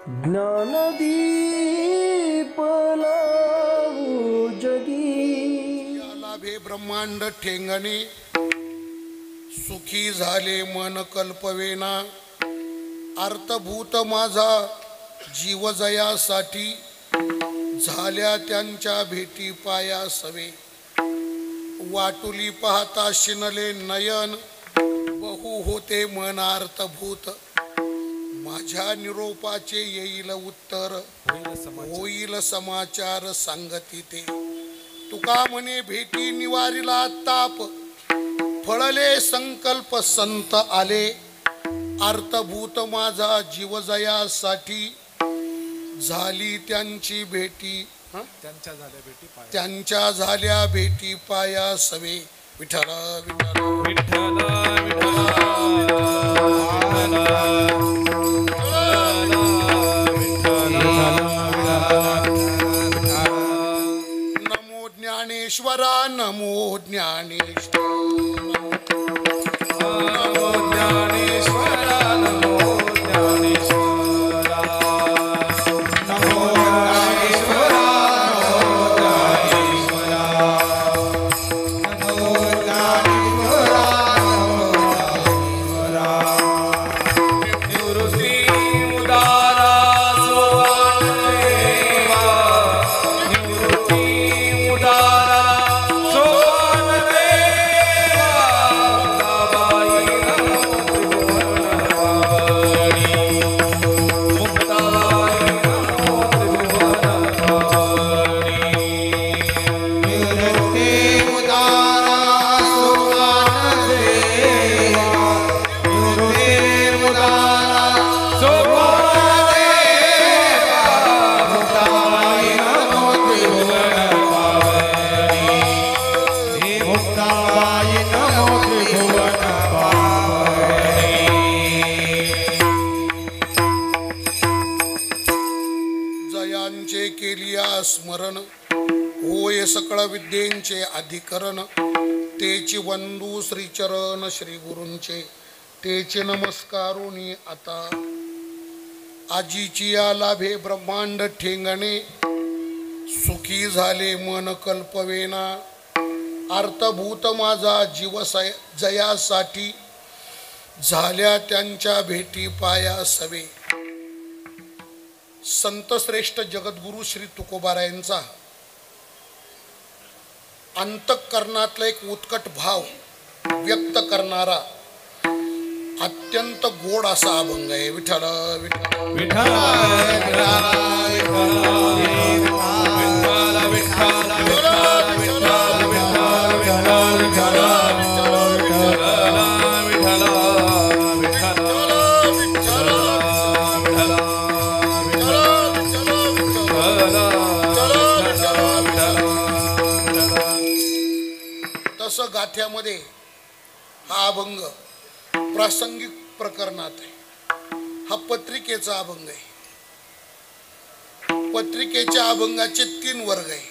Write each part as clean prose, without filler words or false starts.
ज्ञानदीप लावू जगी लाभे ब्रह्मांड ठेंगणे सुखी झाले मन कल्पवेना अर्थभूत माझा जीव जयासाठी झाल्या त्यांच्या भेटी पाया सवे वाटुली पाहता शिनले नयन बहु होते मन अर्थभूत माझ्या निरोपाचे येईल उत्तर होईल समाचार सांगती ते तुका म्हणे भेटी निवारिला ताप फळले संकल्प संत आले अर्थभूत माझा जीव जयासाठी झाली त्यांची भेटी त्यांच्या झाल्या भेटी पाया सवे विठ्ठल विठ्ठल विठ्ठल नमो ज्ञानेश्वरा नमो ज्ञानेश्वर नमो ज्ञानेश्वरा नमो ज्ञानेश्वरा नमो ज्ञानेश्वरा नमो ज्ञानेश्वरा निवृत्ती उदारा सोवानदेवा निवृत्ती उदारा सोवानदेवा मुक्ताबाई नमो त्रिभुवनपावनी मुक्ताबाई नमो त्रिभुवनपावनी निवृत्ती उदारा सोवानदेवा निवृत्ती उदारा सोवानदेवा मुक्ताबाई नमो त्रिभुवनपावनी मुक्ताबाई नमो त्रिभुवनपावनी जयांचे केलिया स्मरण होय सकळ विद्येंचे अधिकरण तेची वंदू श्रीचरण श्री गुरूंचे तेचे नमस्कारोनी आता आजीची या लाभे ब्रह्मांड ठेंगणे सुखी झाले मन कल्पवेना अर्थभूत माझा जीव जयासाठी झाल्या त्यांच्या भेटी पाया सवे संत श्रेष्ठ जगद्गुरु श्री तुकोबारायांचा अंतःकरणातला एक उत्कट भाव व्यक्त करणारा अत्यंत गोड असा अभंग आहे विठ्ठल विठ्ठल विठ्ठल तसं गाथ्यामध्ये हा अभंग प्रासंगिक प्रकरणात आहे. हा पत्रिकेचा अभंग आहे. पत्रिकेच्या अभंगाचे 3 वर्ग आहे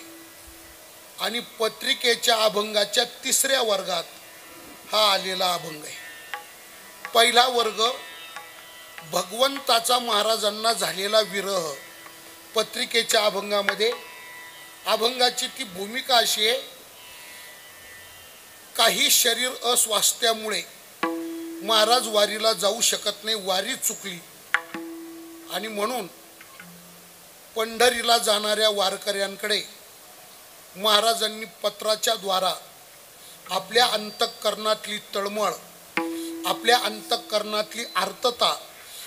आणि पत्रिकेच्या अभंगाच्या 3ऱ्या वर्गात हा आलेला अभंग आहे. पहिला वर्ग भगवंताचा महाराजांना झालेला विरह. पत्रिकेच्या अभंगामध्ये अभंगाची ती भूमिका अशी आहे, काही शरीर अस्वास्थ्यामुळे महाराज वारीला जाऊ शकत नाही, वारी चुकली आणि म्हणून पंढरीला जाणाऱ्या वारकऱ्यांकडे महाराजांनी पत्राच्या द्वारा आपल्या अंतःकरणातली तळमळ, आपल्या अंतःकरणातली आर्तता,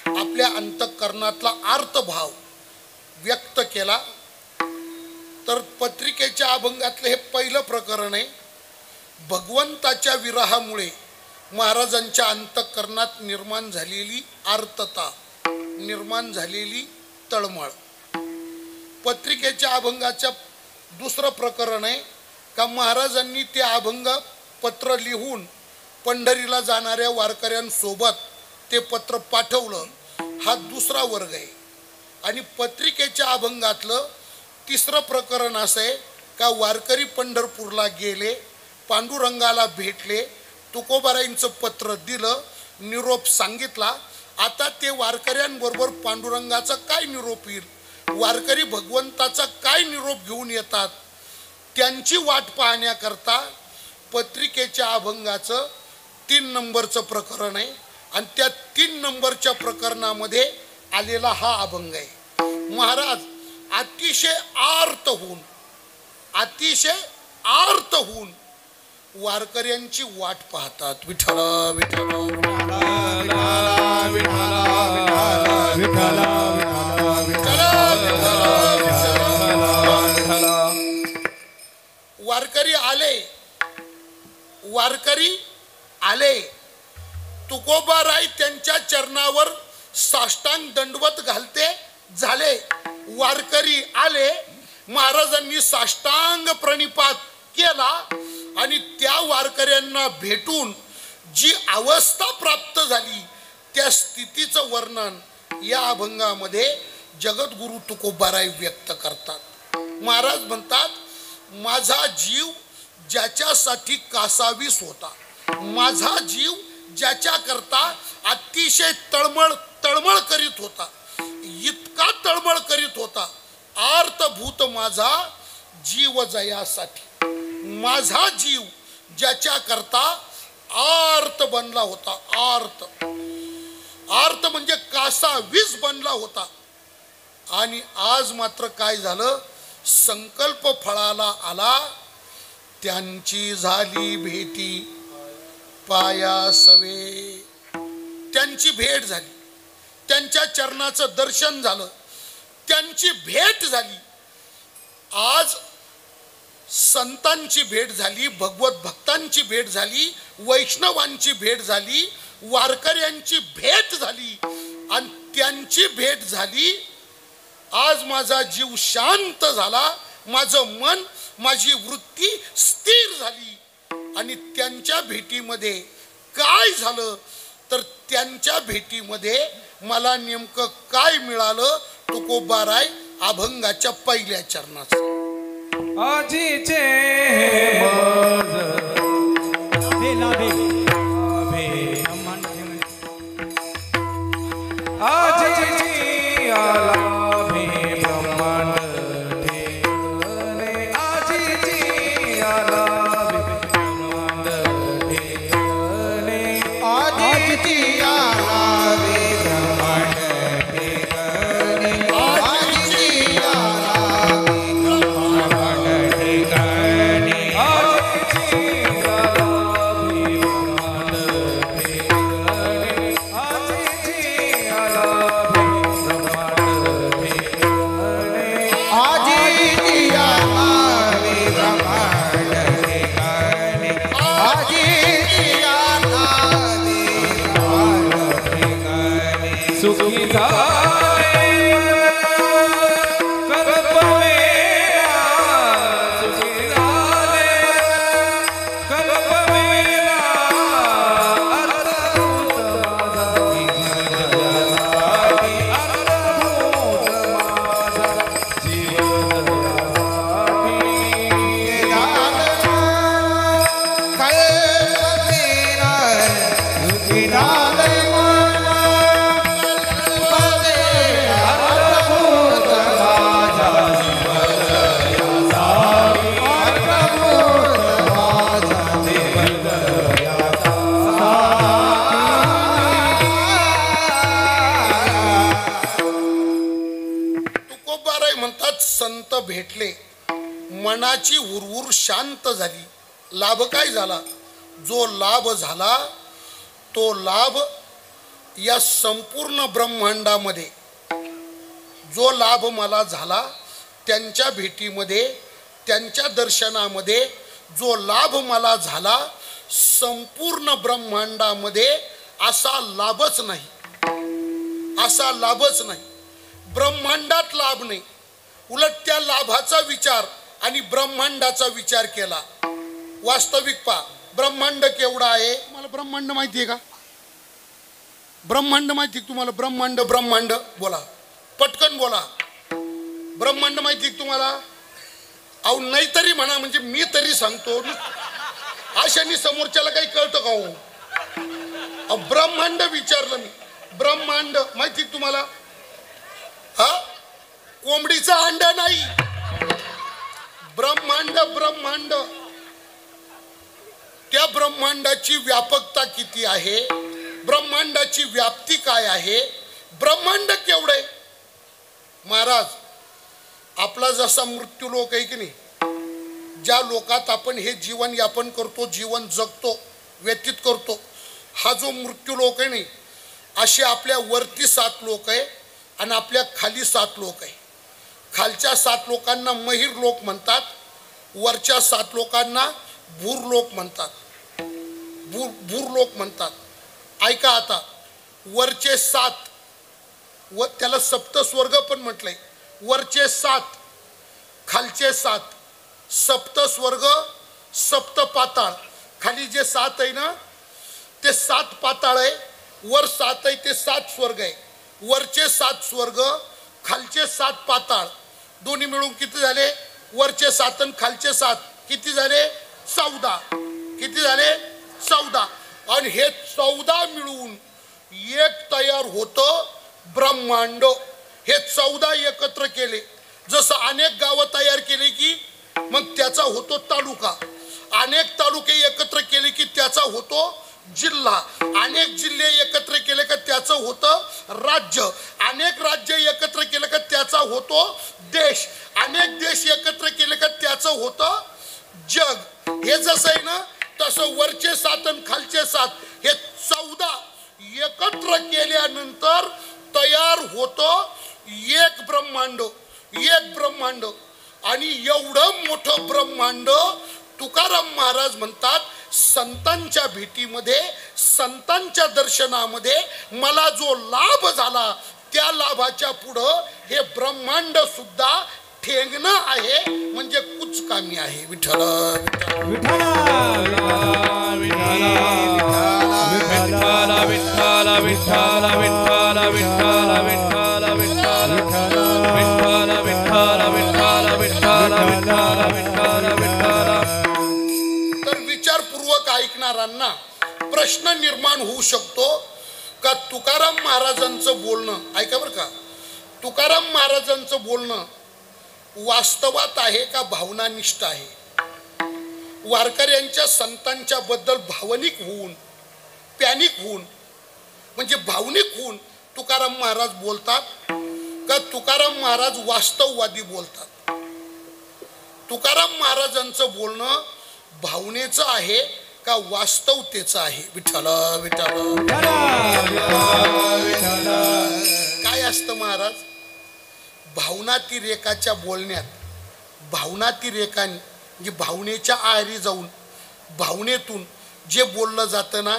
आपल्या अंतःकरणातला आर्तभाव व्यक्त केला. तर पत्रिकेच्या अभंगातलं हे पहिलं प्रकरण आहे. भगवंताच्या विरहामुळे महाराजांच्या अंतःकरणात निर्माण झालेली आर्तता, निर्माण झालेली तळमळ. पत्रिकेच्या अभंगाच्या दुसरं प्रकरण आहे का महाराजांनी ते अभंग पत्र लिहून पंढरीला जाणाऱ्या वारकऱ्यांसोबत ते पत्र पाठवलं. हा दुसरा वर्ग आहे. आणि पत्रिकेच्या अभंगातलं तिसरं प्रकरण असं आहे का वारकरी पंढरपूरला गेले, पांडुरंगाला भेटले, तुकोबारायांचं पत्र दिलं, निरोप सांगितला आता ते वारकऱ्यांबरोबर पांडुरंगाचा काय निरोप येईल, वारकरी भगवंताचा काय निरोप घेऊन येतात, त्यांची वाट पाहण्याकरता पत्रिकेच्या अभंगाचं 3 नंबरचं प्रकरण आहे आणि त्या 3 नंबरच्या प्रकरणामध्ये आलेला हा अभंग आहे. महाराज अतिशय आर्त होऊन वारकऱ्यांची वाट पाहतात. विठ्ठला विठ्ठला वारकरी आले. तुकोबाराय त्यांच्या चरणावर साष्टांग दंडवत घालते झाले. वारकरी आले, महाराजांनी साष्टांग प्रणिपात केला आणि त्या वारकऱ्यांना भेटून जी अवस्था प्राप्त झाली त्या स्थितीचं वर्णन या अभंगामध्ये जगद्गुरु तुकोबाराय व्यक्त करतात. महाराज म्हणतात, माझा जीव ज्याच्यासाठी कासावीस होता, माझा जीव ज्याच्या करता अतिशय तळमळ करीत होता, इतका तळमळ करीत होता, आर्तभूत माझा जीव जयासाठी. माझा जीव ज्याच्या करता आर्त बनला होता, आर्त म्हणजे कासावीस बनला होता. आणि आज मात्र काय झालं, संकल्प फळाला आला, त्यांची झाली भेटी पायासवे. त्यांची भेट झाली, त्यांच्या चरणाचं दर्शन झालं, त्यांची भेट झाली. आज संतांची भेट झाली, भगवत भक्तांची भेट झाली, वैष्णवांची भेट झाली, वारकऱ्यांची भेट झाली आणि त्यांची भेट झाली. आज माझा जीव शांत झाला, माझं मन, माझी वृत्ती स्थिर झाली. आणि त्यांच्या भेटीमध्ये काय झालं तर त्यांच्या भेटीमध्ये मला नेमकं काय मिळालं, तुकोबाराय अभंगाच्या पहिल्या चरणाचं. आजीचे भेटले, मनाची हुरहुर शांत झाली. लाभ काय झाला, जो लाभ झाला तो लाभ या संपूर्ण ब्रह्मांडामध्ये, जो लाभ मला झाला त्यांच्या भेटीमध्ये, त्यांच्या दर्शनामध्ये, जो लाभ मला झाला संपूर्ण ब्रह्मांडामध्ये असा लाभच नाही, असा लाभच नाही. ब्रह्मांडात लाभ नाही, उलट त्या लाभाचा विचार आणि ब्रह्मांडाचा विचार केला. वास्तविक पा, ब्रह्मांड केवढा आहे मला ब्रह्मांड माहिती आहे का? ब्रह्मांड माहिती आहे तुम्हाला? ब्रह्मांड ब्रह्मांड बोला, पटकन बोला. ब्रह्मांड माहिती आहे तुम्हाला? अहो नाही तरी म्हणा, म्हणजे मी तरी सांगतो. अशाने समोरच्याला काही कळतं का हो? ब्रह्मांड विचारलं मी. ब्रह्मांड माहिती तुम्हाला? हा, कोंबडीचा अंडा नाही, ब्रह्मांड. ब्रह्मांड, त्या ब्रह्मांडाची व्यापकता किती आहे, ब्रह्मांडाची व्याप्ती काय आहे, ब्रह्मांड केवढे. महाराज, आपला जसा मृत्यू लोक आहे की नाही, ज्या लोकात आपण हे जीवन यापन करतो, जीवन जगतो, व्यतीत करतो, हा जो मृत्यू लोक आहे नाही, असे आपल्या वरती 7 लोक आहे आणि आपल्या खाली 7 लोक आहे. खालच्या 7 लोकांना महिर लोक म्हणतात, वरच्या 7 लोकांना भूर लोक म्हणतात. भूर लोक म्हणतात. ऐका आता, वरचे 7 व त्याला सप्तस्वर्ग पण म्हटलंय. वरचे 7, खालचे 7, सप्तस्वर्ग, सप्त पाताळ. खाली जे 7 आहे ना ते 7 पाताळ आहे, वर 7 आहे ते 7 स्वर्ग आहे. वरचे 7 स्वर्ग, खालचे 7 पाताळ, दोन्ही मिळून किती झाले? वरचे 7 आणि खालचे 7 किती झाले? 14. किती झाले? 14. आणि हे 14 मिळून एक तयार होतं ब्रह्मांड. हे 14 एकत्र केले, जसं अनेक गावं तयार केली की मग त्याचा होतो तालुका, अनेक तालुके एकत्र केले की त्याचा होतो जिल्हा, अनेक जिल्हे एकत्र केले का त्याचं होतं राज्य, अनेक राज्य एकत्र केले का त्याचा होतो देश, अनेक देश एकत्र केले का त्याचं होतं जग. हे जसं आहे ना तसं वरचे 7 आणि खालचे 7 हे 14 एकत्र केल्यानंतर तयार होतं एक ब्रह्मांड. एक ब्रह्मांड. आणि एवढं मोठं ब्रह्मांड तुकाराम महाराज म्हणतात, संतांच्या भेटीमध्ये, संतांच्या दर्शनामध्ये मला जो लाभ झाला त्या लाभाच्या पुढं हे ब्रह्मांड सुद्धा ठेंगणं आहे, म्हणजे कुचकामी आहे. विठ्ठल विठ्ठल तर विचारपूर्वक ऐकणाऱ्यांना प्रश्न निर्माण होऊ शकतो का तुकाराम महाराजांचं बोलणं, ऐका बरं का, तुकाराम महाराजांचं बोलणं वास्तवात आहे का भावनानिष्ठ आहे? वारकऱ्यांच्या संतांच्या बद्दल भावनिक होऊन, पॅनिक होऊन, म्हणजे भावनिक होऊन तुकाराम महाराज बोलतात का तुकाराम महाराज वास्तववादी बोलतात? तुकाराम महाराजांचं बोलणं भावनेचं आहे का वास्तवतेचं आहे? विठ्ठल विठ्ठल. काय असतं महाराज? भावनातिरेकाच्या बोलण्यात, भावनातिरेकाने म्हणजे भावनेच्या आहारी जाऊन भावनेतून जे बोललं जातं ना,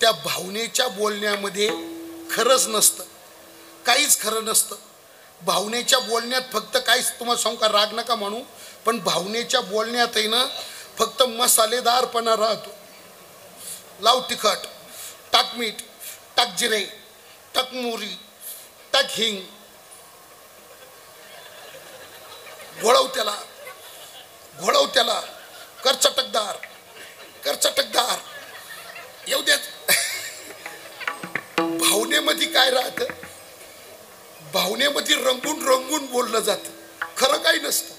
त्या भावनेच्या बोलण्यामध्ये खरंच नसतं, काहीच खरं नसतं. भावनेच्या बोलण्यात फक्त काहीच, तुम्हाला सांगू का, राग नका म्हणू, पण भावनेच्या बोलण्यात आहे ना फक्त मसालेदारपणा राहतो. लाव तिखट, टाक मीठ, टाक जिरे, टाक मोहरी, टाक हिंग, घोळव त्याला, घोळव त्याला, कर चटकदार, कर चटकदार, येऊ देत. भावनेमध्ये काय राहतं? भावनेमध्ये रंगून रंगून बोललं जातं, खरं काही नसतं.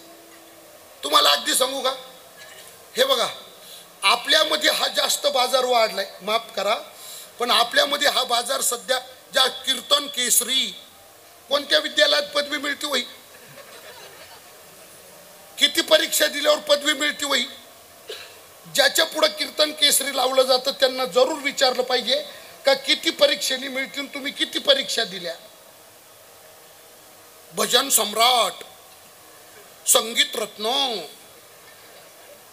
तुम्हाला अगदी सांगू का, हे बघा, आपल्यामध्ये हा जास्त बाजार वाढलाय, माफ करा, पण आपल्यामध्ये हा बाजार सध्या, ज्या कीर्तन केसरी कोणत्या विद्यालयात पदवी मिळते वही, किती परीक्षा दिल्यावर पदवी मिळते वही, ज्याच्या पुढे कीर्तन केसरी लावलं जातं त्यांना जरूर विचारलं पाहिजे का किती परीक्षेने मिळतील, तुम्ही किती परीक्षा दिल्या. भजन सम्राट, संगीत रत्न,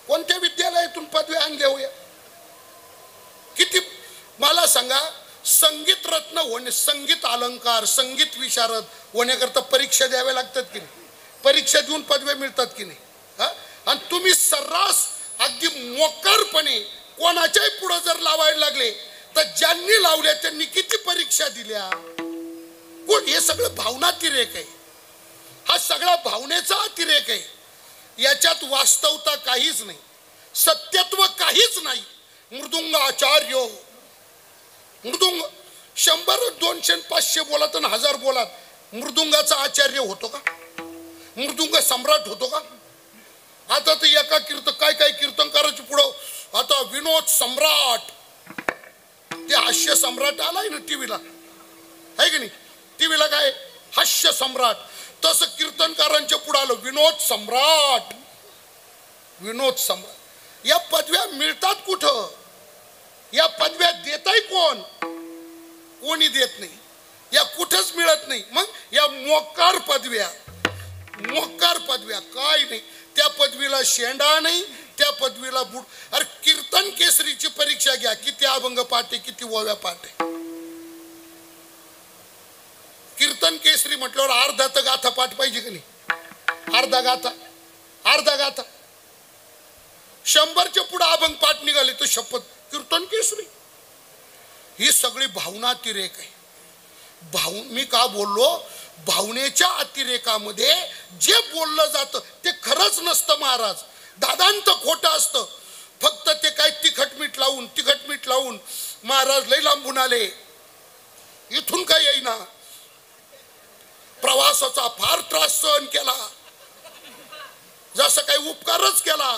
कोणत्या विद्यालयातून पदवी आणल्या होया? किती मला सांगा, संगीत रत्न होणे, संगीत अलंकार, संगीत विशारद होण्याकरता परीक्षा द्याव्या लागतात की नाही? परीक्षा देऊन पदव्या मिळतात की नाही? हा, आणि तुम्ही सर्रास अगदी मोकारपणे कोणाच्याही पुढे जर लावायला लागले तर ज्यांनी लावल्या त्यांनी किती परीक्षा दिल्या? कोण? हे सगळं भावनातिरेक आहे, हा सगळा भावनेचा अतिरेक आहे. याच्यात वास्तवता काहीच नाही, सत्यत्व काहीच नाही. मृदुंग आचार्य, मृदुंग 100 200 500 बोलात आणि 1000 बोलात मृदुंगाचा आचार्य होतो का? मृदुंग सम्राट होतो का? आता तर एका काय कीर्तनकाराच्या पुढं आता विनोद सम्राट, ते हास्य सम्राट आलाय ना टीव्हीला, आहे की नाही? टीव्हीला काय हास्य सम्राट, तसं कीर्तनकारांच्या पुढे आलं विनोद सम्राट. विनोद सम्राट या पदव्या मिळतात कुठं? या पदव्या देताय कोण? कोणी देत नाही. या कुठंच मिळत नाही. मग या मोकार पदव्या काय नाही. त्या पदवीला शेंडा नाही, त्या पदवीला बुड. अरे कीर्तन केसरीची परीक्षा घ्या, किती अभंग पाठे, किती ओव्या पाठे. कीर्तन केसरी म्हटल्यावर अर्धा तर गाथा पाठ पाहिजे की नाही? अर्धा गाथा 100च्या पुढे अभंग पाठ निघाले तर शपथ कीर्तन केसरी. ही सगळी भावनातिरेक आहे. मी का बोललो? भावनेच्या अतिरेकामध्ये जे बोललं जातं ते खरंच नसतं महाराज. दादांत खोटं असतं. फक्त ते काय तिखट मीठ लावून महाराज लय लांबून आले, इथून काय येईना, प्रवासाचा फार त्रास सहन केला, जसं काही उपकारच केला.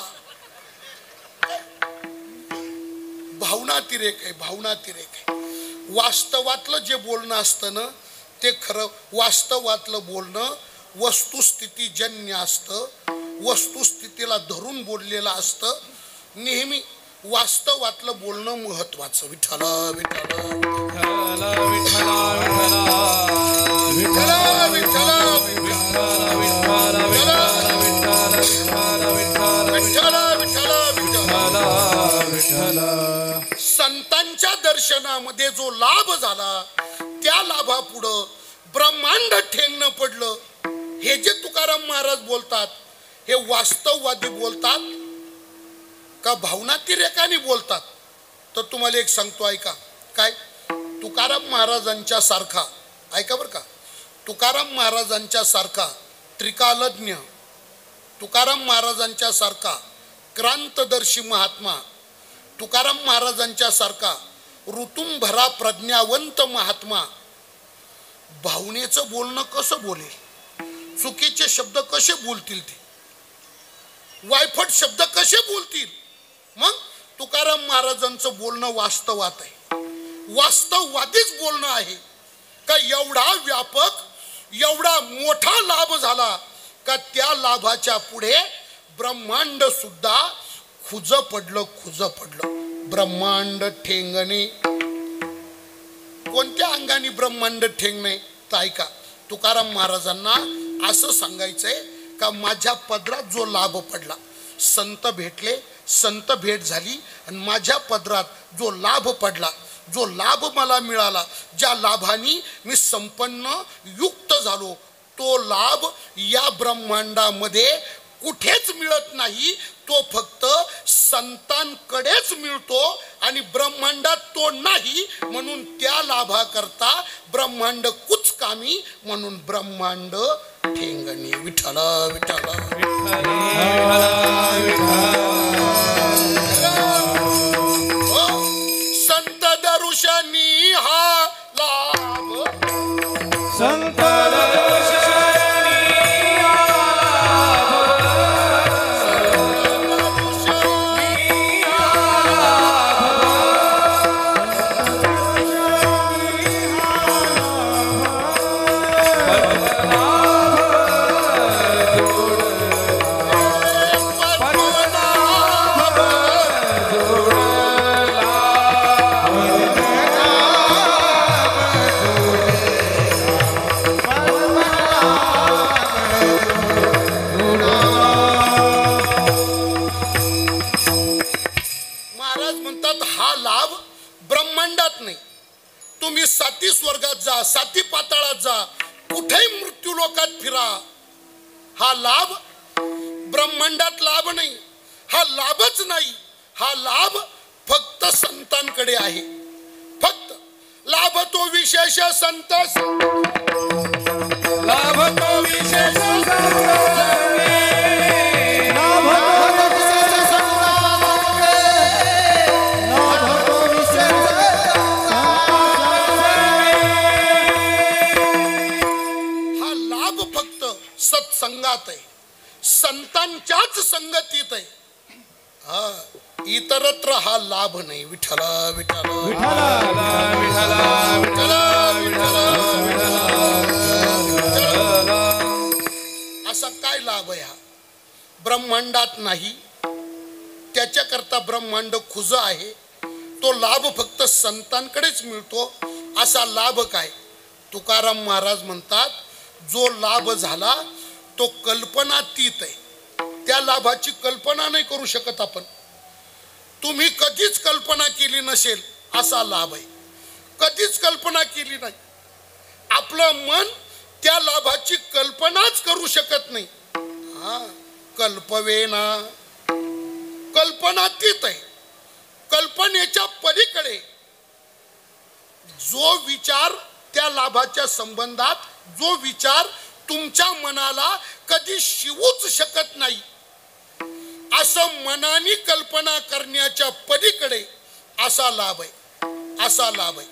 भावनातिरेक आहे. वास्तवातलं जे बोलणं असतं ना ते खरं. वास्तवातलं बोलणं वस्तुस्थितीजन्य असतं, वस्तुस्थितीला धरून बोललेलं असतं. नेहमी वास्तवातलं बोलणं महत्वाचं. विठ्ठल संतांच्या दर्शनामध्ये जो लाभ झाला त्या लाभापुढं ब्रह्मांड ठेंगणं पडलं. हे जे तुकाराम महाराज बोलतात हे वास्तववादी बोलतात का भावनातिरेकाने बोलतात? तर तुम्हाला एक सांगतो, ऐका. काय? तुकाराम महाराजांच्या सारखा, ऐका बरं का, तुकाराम महाराजांच्या सारखा त्रिकालज्ञ, तुकाराम महाराजांच्या सारखा क्रांतदर्शी महात्मा, तुकाराम महाराजांच्या सारखा ऋतुंभरा प्रज्ञावंत महात्मा भावनेचं बोलणं कसं बोलेल? चुकीचे शब्द कसे बोलतील? ते वायफट शब्द कसे बोलतील? मग तुकाराम महाराजांचं बोलणं वास्तवात आहे, वास्तववादीच बोलणं आहे. का एवढा व्यापक, एवढा मोठा लाभ झाला का त्या लाभाच्या पुढे ब्रह्मांड सुद्धा खुज पडलं. ब्रह्मांड ठेंगणे. कोणत्या अंगाने ब्रह्मांड ठेंगणे? तर ऐका, तुकाराम महाराजांना असं सांगायचंय का माझ्या पदरात जो लाभ पडला, संत भेटले, संत भेट झाली आणि माझ्या पदरात जो लाभ पडला, जो लाभ मला मिळाला, ज्या लाभाने मी संपन्न युक्त झालो, तो लाभ या ब्रह्मांडामध्ये कुठेच मिळत नाही. तो फक्त संतांकडेच मिळतो आणि ब्रह्मांडात तो नाही. म्हणून त्या लाभाकरता ब्रह्मांड कुचकामी, म्हणून ब्रह्मांड ठेंगणे. विठ्ठल संत दर्शनी हा लाभ, संत साती पाताळात जा, कुठेही मृत्यू लोकात फिरा. हा लाभ ब्रह्मांडात लाभ नाही, हा लाभच नाही. हा लाभ फक्त संतांकडे आहे. फक्त लाभ तो विशेष संत, लाभ तो विशेष लाभ फक्त सत्संगात आहे, संतांच्याच संगतीत आहे. हा, इतरत्र हा लाभ नाही. विठ्ठला विठ्ठला असा काय लाभ आहे हा? ब्रह्मांडात नाही, त्याच्याकरता ब्रह्मांड खुज आहे. तो लाभ फक्त संतांकडेच मिळतो. असा लाभ काय? तुकाराम महाराज म्हणतात, जो लाभ झाला तो कल्पनातीत आहे. त्या लाभाची कल्पना नाही करू शकत आपण. तुम्ही कधीच कल्पना केली नसेल असा लाभ आहे. कधीच कल्पना केली नाही. आपलं मन त्या लाभाची कल्पनाच करू शकत नाही. हा, कल्पवेना, कल्पनातीत आहे. कल्पनेच्या पलीकडे जो विचार, त्या लाभाच्या संबंधात जो विचार तुमच्या मनाला कधी शिवूच शकत नाही, असं मनाने कल्पना करण्याच्या पलीकडे असा लाभ आहे. असा लाभ आहे.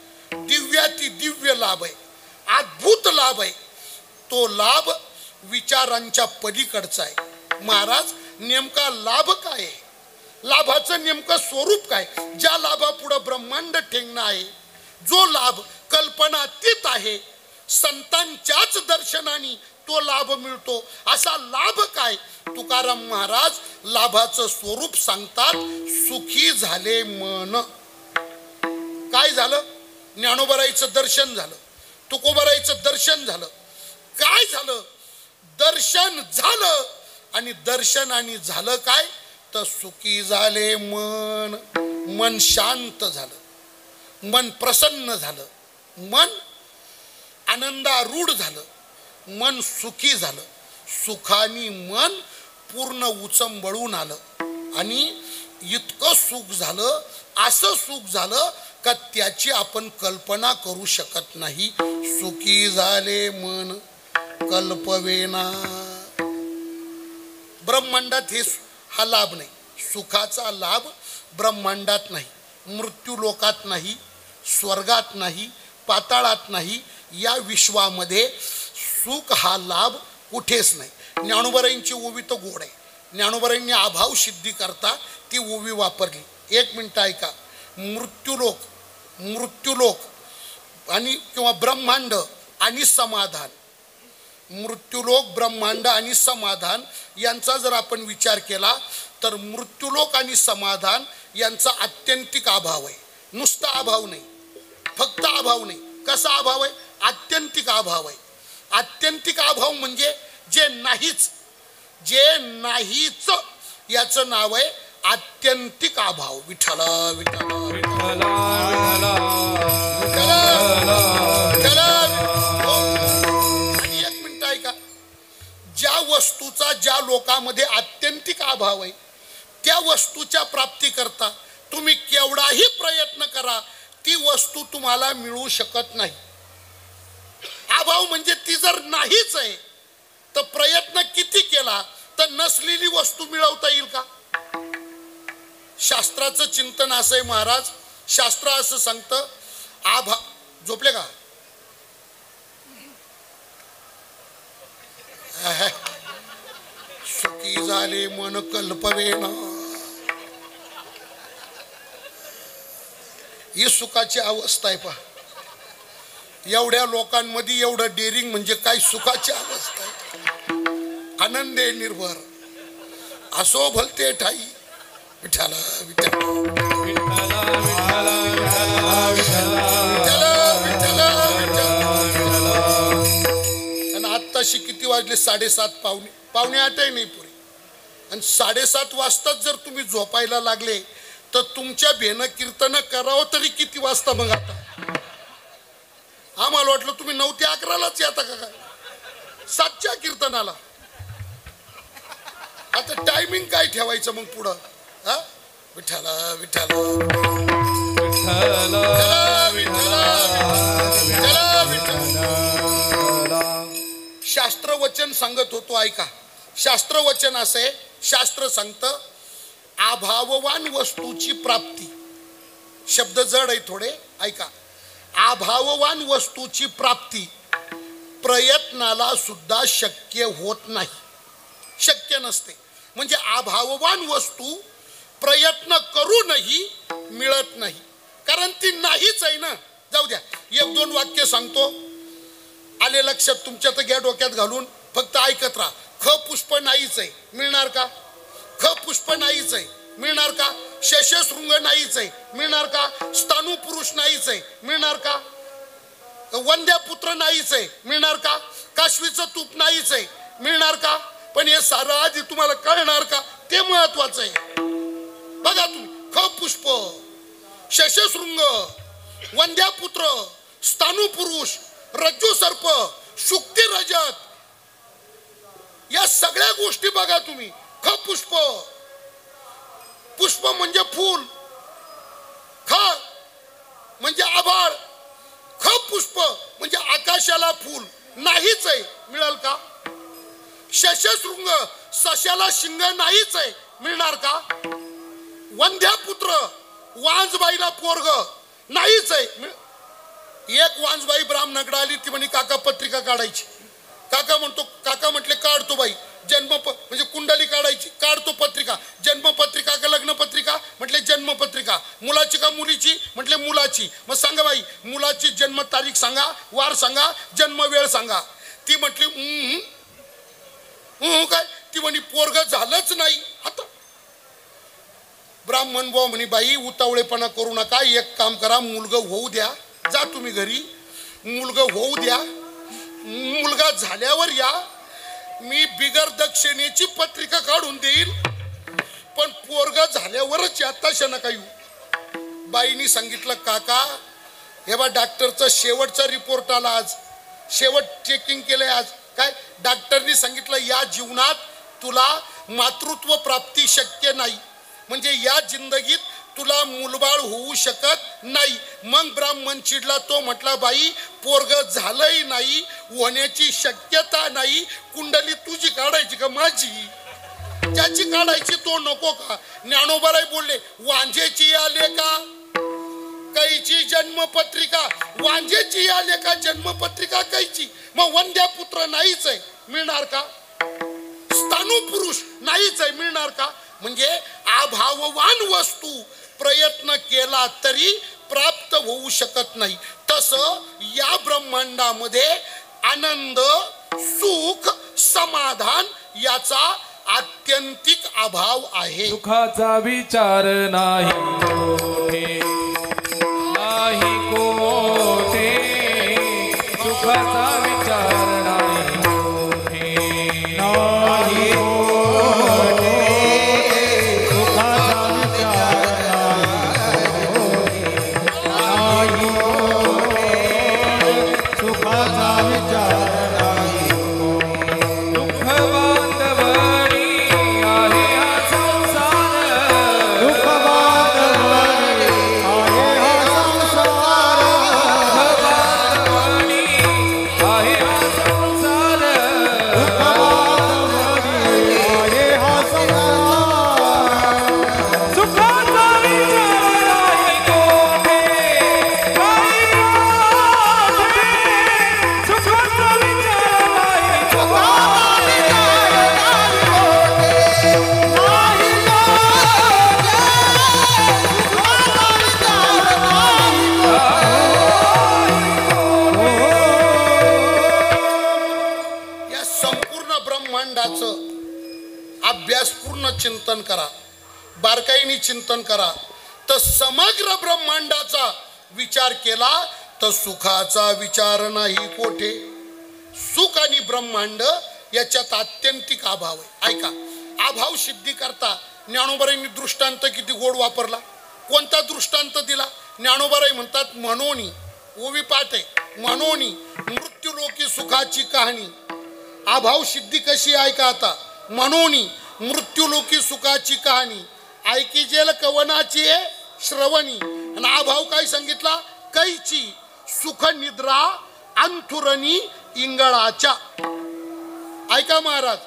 दिव्याती दिव्य लाभ आहे. अद्भुत लाभ आहे. तो लाभ विचारांच्या पलीकडचा आहे. महाराज, नेमका लाभ काय आहे? लाभाचं नेमकं स्वरूप काय? ज्या लाभापुढं ब्रह्मांड ठेंगणं आहे, जो लाभ कल्पनातीत आहे, संतांच्याच दर्शनाने तो लाभ मिळतो, असा लाभ काय? तुकाराम महाराज लाभाचं स्वरूप सांगतात, सुखी झाले मन. काय झालं? ज्ञानोबराईचं दर्शन झालं, तुकोबराईचं दर्शन झालं. काय झालं? दर्शन झालं. आणि दर्शनाने झालं काय? तर सुखी झाले मन. मन शांत झालं, मन प्रसन्न झालं, मन आनंदारूढ झालं, मन सुखी झालं. सुखानी मन पूर्ण उचंबळून आलं आणि इतकं सुख झालं, असं सुख झालं का त्याची आपण कल्पना करू शकत नाही. सुखी झाले मन कल्पवेना. ब्रह्मांडात हा लाभ नाही. सुखाचा लाभ ब्रह्मांडात नाही, मृत्यू लोकात नाही, स्वर्गात नाही, पाताळात नाही. या विश्वामध्ये सुख हा लाभ कुठेच नाही. ज्ञानोबराईंची ओवी तर गोड आहे. ज्ञानोबराईंनी अभाव सिद्धी करता ती ओवी वापरली. एक मिनिट ऐका. मृत्यूलोक, मृत्यूलोक आणि किंवा ब्रह्मांड आणि समाधान, मृत्यूलोक, ब्रह्मांड आणि समाधान यांचा जर आपण विचार केला तर मृत्यूलोक आणि समाधान यांचा आत्यंतिक अभाव आहे. नुसता अभाव नाही, फक्त अभाव नाही. कसा अभाव आहे? आत्यंतिक अभाव आहे. आत्यंतिक अभाव म्हणजे जे नाहीच, जे नाहीच याचं नाव आहे आत्यंतिक अभाव. विठ्ठला विठ्ठला विठ्ठला विठ्ठला. आणि एक मिनिट ऐका. ज्या वस्तूचा ज्या लोकांमध्ये आत्यंतिक अभाव आहे, त्या वस्तूच्या प्राप्ती करता तुम्ही केवढाही प्रयत्न करा, ती वस्तू तुम्हाला मिळू शकत नाही. अभाव म्हणजे ती जर नाहीच आहे तर प्रयत्न किती केला तर नसलेली वस्तू मिळवता येईल का? शास्त्राचं चिंतन असं आहे महाराज. शास्त्र असं सांगतं, झोपले का? सुखी झाले मन कल्पवेना. ही सुखाची अवस्था आहे. पहा, एवढ्या लोकांमध्ये एवढं डेअरिंग म्हणजे काय सुखाची अवस्था आहे. आनंदे निर्भर असो भलते ठाई. विठ्ठला विठ्ठला विठ्ठला विठ्ठला विठ्ठला. आणि आत्ताशी किती वाजले? 7:30 पावणे 8 नाही पुरी. आणि 7:30 वाजताच जर तुम्ही झोपायला लागले तर तुमच्या भेनं कीर्तन करावं तरी किती वाजता? मग आता आम्हाला वाटलं तुम्ही 9 ते 11लाच येता का काय? 7च्या कीर्तनाला. आता टायमिंग काय ठेवायचं मग पुढं? हा, विठ्ठला विठ्ठला विठ्ठला विठ्ठला. शास्त्र वचन सांगत होतो, ऐका. शास्त्र वचन असं आहे, शास्त्र सांगतं अभाववान वस्तूची प्राप्ती. शब्द जड आहे थोडे, ऐका. अभाववान वस्तूची प्राप्ती प्रयत्नाला सुद्धा शक्य होत नाही, शक्य नसते. म्हणजे अभाववान वस्तू प्रयत्न करूनही मिळत नाही, कारण ती नाहीच आहे ना. जाऊ द्या, एक दोन वाक्य सांगतो, आले लक्षात तुमच्या, तर घ्या डोक्यात घालून, फक्त ऐकत राहा. ख पुष्प नाहीच आहे, मिळणार का? ख पुष्प नाहीच आहे, मिळणार का? शशशृंग नाहीच आहे, मिळणार का? स्थाणू पुरुष नाहीच आहे, मिळणार का? वंद्या पुत्र नाहीच आहे, मिळणार का? काशवीचं तूप नाहीच आहे, मिळणार का? पण हे सारं आधी तुम्हाला कळणार का, ते महत्वाचं आहे. बघा तुम्ही, ख पुष्प, शशशृंग, वंद्या पुत्र, स्थाणू पुरुष, रज्जू सर्प, शुक्ती रजत, या सगळ्या गोष्टी बघा तुम्ही. ख पुष्प, पुष्प म्हणजे फूल, ख म्हणजे आभाळ, ख पुष्प म्हणजे आकाशाला फूल नाहीच आहे, मिळेल का? शशशृंग, सशाला शिंग नाहीच आहे, मिळणार का? वंध्या पुत्र, वांजबाईला पोरग नाहीच आहे. एक वांजबाई ब्राह्मणाकडे आली, ती म्हणे काका पत्रिका काढायची. काका म्हणतो, काका म्हटले काढतो बाई. जन्म म्हणजे कुंडली काढायची, काढतो पत्रिका. जन्मपत्रिका का लग्न पत्रिका? म्हटले जन्मपत्रिका. मुलाची का मुलीची? म्हटले मुलाची. मग सांगा बाई, मुलाची जन्म तारीख सांगा, वार सांगा, जन्म वेळ सांगा. ती म्हटली काय? ती म्हणे पोरग झालंच नाही. आता ब्राह्मण भाऊ म्हणे, बाई उतावळेपणा करू नका, एक काम करा, मुलगा होऊ द्या, जा तुम्ही घरी, मुलगा होऊ द्या, मुलगा झाल्यावर या, मी बिगर दक्षिणेची पत्रिका काढून देईल, पण पोरगा झाल्यावरच या, तशा नका येऊ. बाईनी सांगितलं, काका हे बा डॉक्टरचा शेवटचा रिपोर्ट आला आज, शेवट चेकिंग केलंय आज. काय? डॉक्टरनी सांगितलं या जीवनात तुला मातृत्व प्राप्ती शक्य नाही, म्हणजे या जिंदगीत तुला मुलबाळ होऊ शकत नाही. मग ब्राह्मण चिडला, तो म्हटला, बाई पोरग झालंही नाही, होण्याची शक्यता नाही, कुंडली तुझी काढायची का माझी? ज्याची काढायची तो नको का? ज्ञानोबाराय बोलले, वांजेची आले का कैची जन्मपत्रिका? वांजेची आले का जन्मपत्रिका कैची? मग वंद्या पुत्र नाहीच आहे, मिळणार का? स्थाणू पुरुष नाहीच आहे, मिळणार का? म्हणजे अभाववान वस्तू प्रयत्न केला तरी प्राप्त होऊ शकत नाही. तसं या ब्रह्मांडामध्ये आनंद, सुख, समाधान याचा आत्यंतिक अभाव आहे. सुखाचा विचार नाही कोठे, नाही कोठे, सुखाचा विचार नाही कोठे, नाही कोठे, सुखाचा विचार नाही कोठे, सुखाचा विचार नाही कोठे. दुःख बांधवणी आहे हा संसार, दुःख बांधवणी आहे हा संसार, दुःख बांधवणी आहे हा संसार, दुःख बांधवणी आहे हा संसार. सुखाचा विचार नाही कोठे, नाही कोठे, सुखाचा विचार नाही कोठे, या संपूर्ण ब्रह्मांडाचं अभ्यासपूर्ण चिंतन करा, बारकाईने चिंतन करा, तर समग्र ब्रह्मांडाचा विचार केला तर सुखाचा विचार नाही कोठे. सुख आणि ब्रह्मांड याच्यात आत्यंतिक अभाव आहे. ऐका, अभाव सिद्धी करता ज्ञानोबारायांनी दृष्टांत किती गोड वापरला. कोणता दृष्टांत दिला? ज्ञानोबाराय म्हणतात, म्हणोनी, ओवी पाठ आहे, म्हणोनी मृत्यूलोकी सुखाची कहाणी. अभाव सिद्धी कशी? ऐका आता, म्हणोनी मृत्यूलोकी सुखाची कहाणी, ऐकी जेल कवनाची श्रवणी. आणि अभाव काय सांगितला? कैची सुख निद्रा अंथुरणी इंगळाच्या. ऐका महाराज,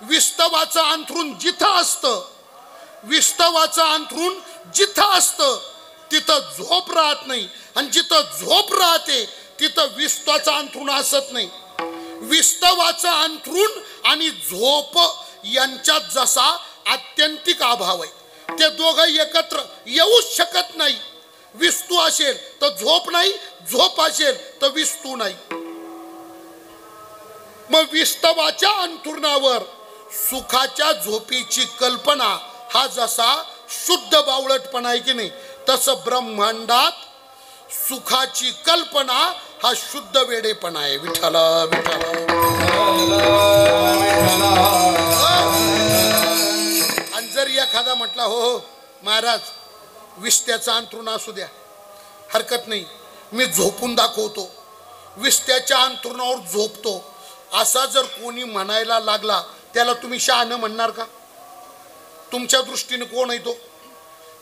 विस्तवाचं अंथरून जिथं असतं, विस्तवाचं अंथरून जिथं असतं तिथं झोप राहत नाही, आणि जिथं झोप राहते तिथं विस्तवाचं अंथरून असत नाही. विस्तवाचं अंथरूण आणि झोप यांच्यात जसा आत्यंतिक अभाव आहे, ते दोघं एकत्र येऊच शकत नाही. विस्तू असेल तर झोप नाही, झोप असेल तर विस्तू नाही. मग विस्तवाच्या अंथरुणावर सुखाच्या झोपेची कल्पना हा जसा शुद्ध बावळटपणा आहे की नाही, तसं ब्रह्मांडात सुखाची कल्पना हा शुद्ध वेडेपणा आहे. विठ्ठला विठ्ठला. आणि जर एखादा म्हटला हो हो महाराज विस्त्याचा अंथरुण असू द्या, हरकत नाही, मी झोपून दाखवतो, विस्त्याच्या अंथरुणावर झोपतो, असा जर कोणी म्हणायला लागला, त्याला तुम्ही शहाणं म्हणणार का? तुमच्या दृष्टीने कोण आहे तो?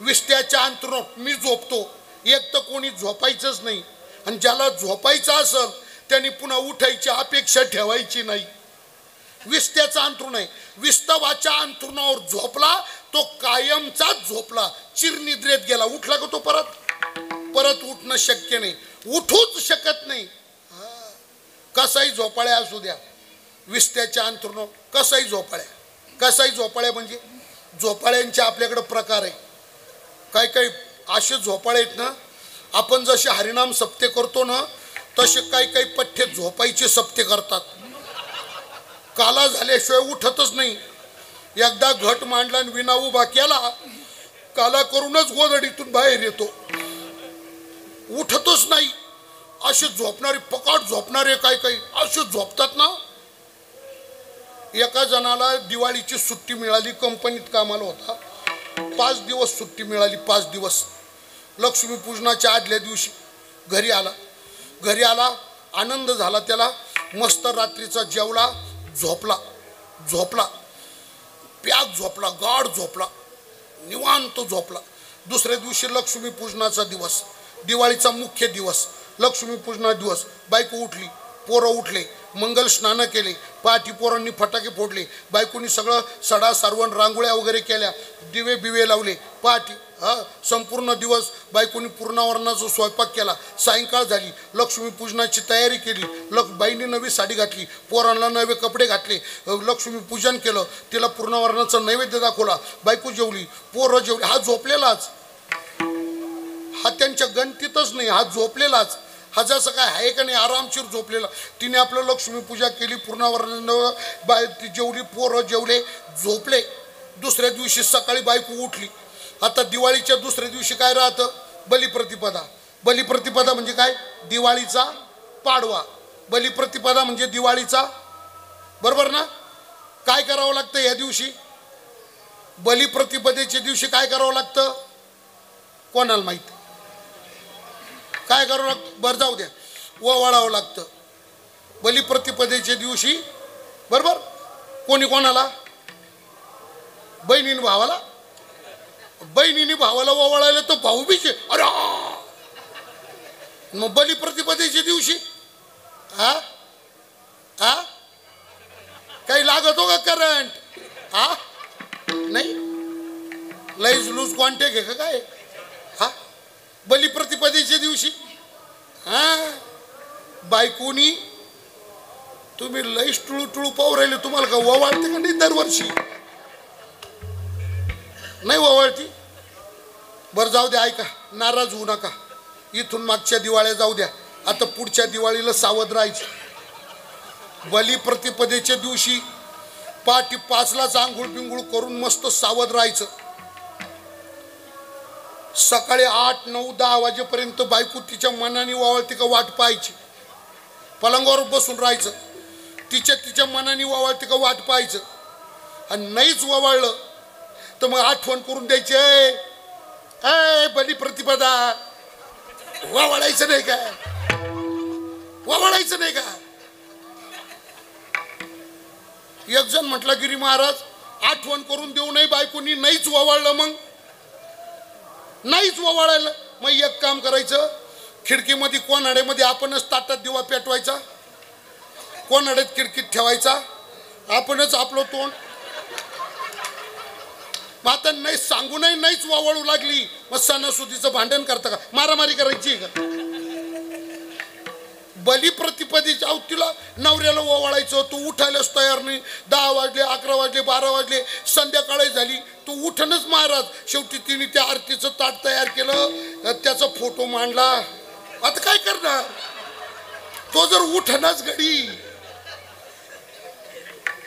विस्त्याच्या अंथरुणावर मी झोपतो, एक तर कोणी झोपायचंच नाही, आणि ज्याला झोपायचं असेल त्यांनी पुन्हा उठायची अपेक्षा ठेवायची नाही. विस्त्याचा अंथरुण आहे, विस्तवाच्या अंथरुणावर झोपला तो कायमचाच झोपला, चिरनिद्रेत गेला. उठला का तो परत उठणं शक्य नाही, उठूच शकत नाही. कसाही झोपाळ्या असू द्या, विस्त्याच्या अंथरुणावर कसाही झोपाळ्या म्हणजे झोपाळ्यांचे आपल्याकडे प्रकार आहे. काही असे झोपाळे आहेत ना, आपण जसे हरिनाम सप्ते करतो ना, तसे काही पठ्ठे झोपायचे सप्ते करतात. काला झाल्याशिवाय उठतच नाही. एकदा घट मांडला आणि विना उभा केला, काला करूनच गोधडीतून बाहेर येतो, उठतच नाही. असे झोपणारे, पकाट झोपणारे काही असे झोपतात ना. एका जणाला दिवाळीची सुट्टी मिळाली, कंपनीत कामाला होता, 5 दिवस सुट्टी मिळाली. 5 दिवस लक्ष्मीपूजनाच्या आदल्या दिवशी घरी आला, आनंद झाला त्याला. मस्त रात्रीचा जेवला, झोपला प्याग झोपला, गाढ झोपला, निवांत झोपला. दुसऱ्या दिवशी लक्ष्मीपूजनाचा दिवस, दिवाळीचा मुख्य दिवस, लक्ष्मीपूजना दिवस. बायको उठली, पोरं उठले, मंगल स्नान केले, पहाटी पोरांनी फटाके फोडले, बायकोनी सगळं सडा सारवण रांगोळ्या वगैरे केल्या, दिवे बिवे लावले. पहाटी संपूर्ण दिवस बायकोनी पूर्णावरणाचा स्वयंपाक केला. सायंकाळ झाली, लक्ष्मीपूजनाची तयारी केली. बाईने नवी साडी घातली, पोरांना नवे कपडे घातले, लक्ष्मीपूजन केलं, तिला पूर्णावरणाचा नैवेद्य दाखवला. बायको जेवली, पोरं जेवली. हा झोपलेलाच, हा त्यांच्या गणतीतच नाही, हा झोपलेलाच. हा जसं काय आहे का नाही, आरामशीर झोपलेला. तिने आपलं लक्ष्मीपूजा केली, पूर्णावरण ती जेवली, पोरं जेवले, झोपले. दुसऱ्या दिवशी सकाळी बायको उठली. आता दिवाळीच्या दुसऱ्या दिवशी काय राहतं? बलिप्रतिपदा. बलिप्रतिपदा म्हणजे काय? दिवाळीचा पाडवा. बलिप्रतिपदा म्हणजे दिवाळीचा, बरोबर ना? काय करावं लागतं या दिवशी? बलिप्रतिपदेच्या दिवशी काय करावं लागतं? कोणाला माहिती? काय करावं लागतं? बरं जाऊ द्या, ओवाळावं लागतं बलिप्रतिपदेच्या दिवशी, बरोबर? कोणाला? बहिणीने भावाला. बहिणीने भावाला ओवाळायला तर भाऊबीज. अरे मग बलिप्रतिपदेच्या दिवशी काही लागतो का करंट? नाही, लईज लूज कॉन्टॅक्ट आहे का काय? बलिप्रतिपदेच्या दिवशी बायकोनी, तुम्ही लईच टुळू पाहू राहिले, तुम्हाला का ओवाळते का नाही दरवर्षी? नाही ओवाळती? बरं जाऊ द्या, ऐका, नाराज होऊ नका. इथून मागच्या दिवाळ्या जाऊ द्या, आता पुढच्या दिवाळीला सावध राहायचं. बलिप्रतिपदेच्या दिवशी पहाटे 5लाच आंघोळ पिंघोळ करून मस्त सावध राहायचं. सकाळी 8, 9, 10 वाजेपर्यंत बायको तिच्या मनाने वावळते का वाट पाहायची. पलंगावर बसून राहायचं, तिच्या मनाने वावळते का वाट पाहायचं. आणि नाहीच वावळलं तर मग आठवण करून द्यायची, ए बलिप्रतिपदा, वावळायचं नाही का? वावळायचं नाही का? एक जण म्हटला, गिरी महाराज आठवण करून देऊ नये बायकोनी, नाहीच वावळलं, मग नाहीच वावळायला. मग एक काम करायचं, खिडकीमध्ये कोणाड्यामध्ये आपणच ताटात दिवा पेटवायचा, कोणाड्यात खिडकीत ठेवायचा, आपणच आपलं तोंड. मग आता नाही सांगू नाही, नाहीच वावळू लागली, मग सणासुदीचं भांडण करता का? मारामारी करायची का? बलिप्रतिपदेच्या तिला नवऱ्याला ओवाळायचं, तू उठायलाच तयार नाही. 10 वाजले, 11 वाजले, 12 वाजले, संध्याकाळी झाली, तू उठणच महाराज. शेवटी तिने त्या आरतीचं ताट तयार केलं, त्याचा फोटो मांडला. आता काय करणार, तो जर उठणाच घडी.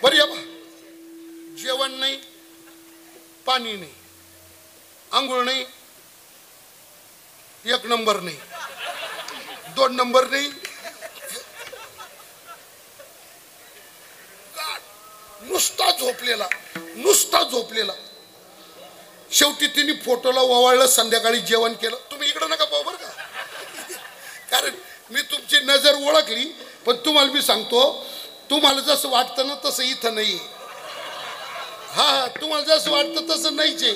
बरं या बा, जेवण नाही, पाणी नाही, आंघोळ नाही, 1 नंबर नाही, 2 नंबर नाही, नुसता झोपलेला, नुसता झोपलेला. शेवटी तिने फोटोला ओवाळलं, संध्याकाळी जेवण केलं. तुम्ही इकडं नका पाहू बरं का, कारण मी तुमची नजर ओळखली. पण तुम्हाला मी सांगतो, तुम्हाला जसं वाटतं ना तसं इथं नाही. हा, तुम्हाला जसं वाटतं तसं नाहीच आहे.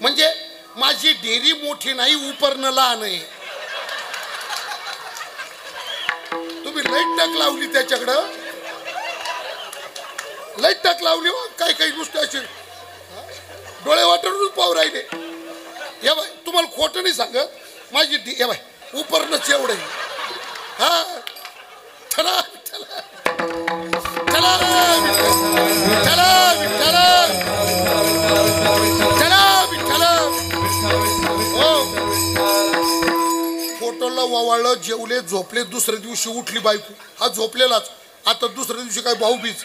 म्हणजे माझी डेरी मोठी नाही, उपरणं लहान आहे. तुम्ही लाईट टाक लावली त्याच्याकडं, लाईट टाक लावली. काही काही नुसते असे डोळे वाटून पाहू राहिले. या बाय, तुम्हाला खोटं नाही सांगत, माझी या बाय उपरणच एवढं. हा, चला चला चला चला चला. हो, फोटोला ओवाळलं, जेवले, झोपले. दुसऱ्या दिवशी उठली बायको, हा झोपलेलाच. आता दुसऱ्या दिवशी काय भाऊबीज,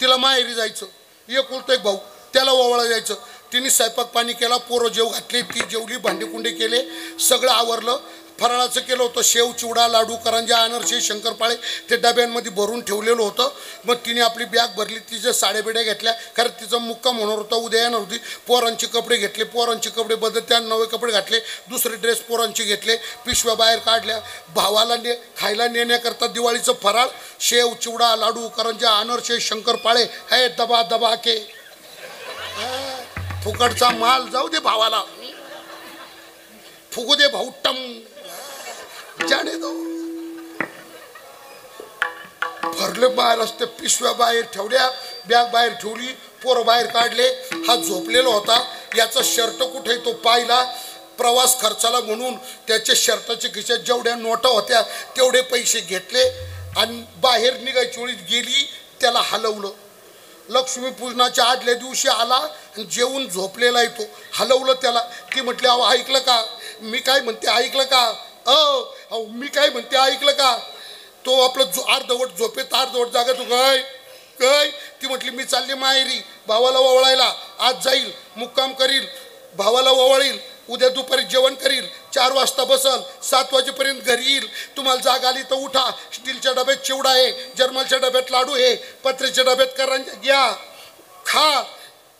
तिला माहेरी जायचं. एकुलता एक भाऊ, त्याला ओवाळा जायचं. तिने स्वयंपाक पाणी केला, पोरं जेव घातले, ती जेवली, भांडे कुंडे केले, सगळं आवरलं. फराळाचं केलं होतं, शेव, चिवडा, लाडू, करंजा, अनारसे, शंकरपाळे ते डब्यांमध्ये भरून ठेवलेलं होतं. मग तिने आपली बॅग भरली, तिच्या साड्याबिड्या घेतल्या, कारण तिचा मुक्काम होणार होता, उद्या येणार होती. पोरांचे कपडे घेतले, पोरांचे कपडे बदल, त्या नवे कपडे घातले, दुसरे ड्रेस पोरांचे घेतले, पिशव्या बाहेर काढल्या. भावाला खायला नेण्याकरता दिवाळीचं फराळ, शेव, चिवडा, लाडू, करंजा, अनारसे, शंकरपाळे, हे दबा दबा के. फुकटचा माल जाऊ दे भावाला, फुगू दे भाऊ, टम जाणे दो. भरले बाहेर असते, पिशव्या बाहेर ठेवल्या, बॅग बाहेर ठेवली, पोरं बाहेर काढले. हा झोपलेला होता, याचा शर्ट कुठे तो पाहिला. प्रवास खर्चाला म्हणून त्याच्या शर्टाच्या खिशात जेवढ्या नोटा होत्या तेवढे पैसे घेतले आणि बाहेर निघायची वेळी गेली. त्याला हलवलं. लक्ष्मीपूजनाच्या आदल्या दिवशी आला, जेवून झोपलेला येतो, हलवलं त्याला. ती म्हटली, अहो ऐकलं का, मी काय म्हणते ऐकलं का, अहो मी काय म्हणते ऐकलं का. तो आपलं अर्धवट झोपेत अर्धवट जागा, तू काय काय. ती म्हटली, मी चालली माहेरी, भावाला ओवाळायला. आज जाईल, मुक्काम करील, भावाला ओवाळील, उद्या दुपारी जेवण करील, 4 वाजता बसल, 7 वाजेपर्यंत घरी येईल. तुम्हाला जाग आली तर उठा, स्टीलच्या डब्यात चिवडा आहे, जर्मलच्या डब्यात लाडू आहे, पत्र्याच्या डब्यात करंजा घ्या, खा,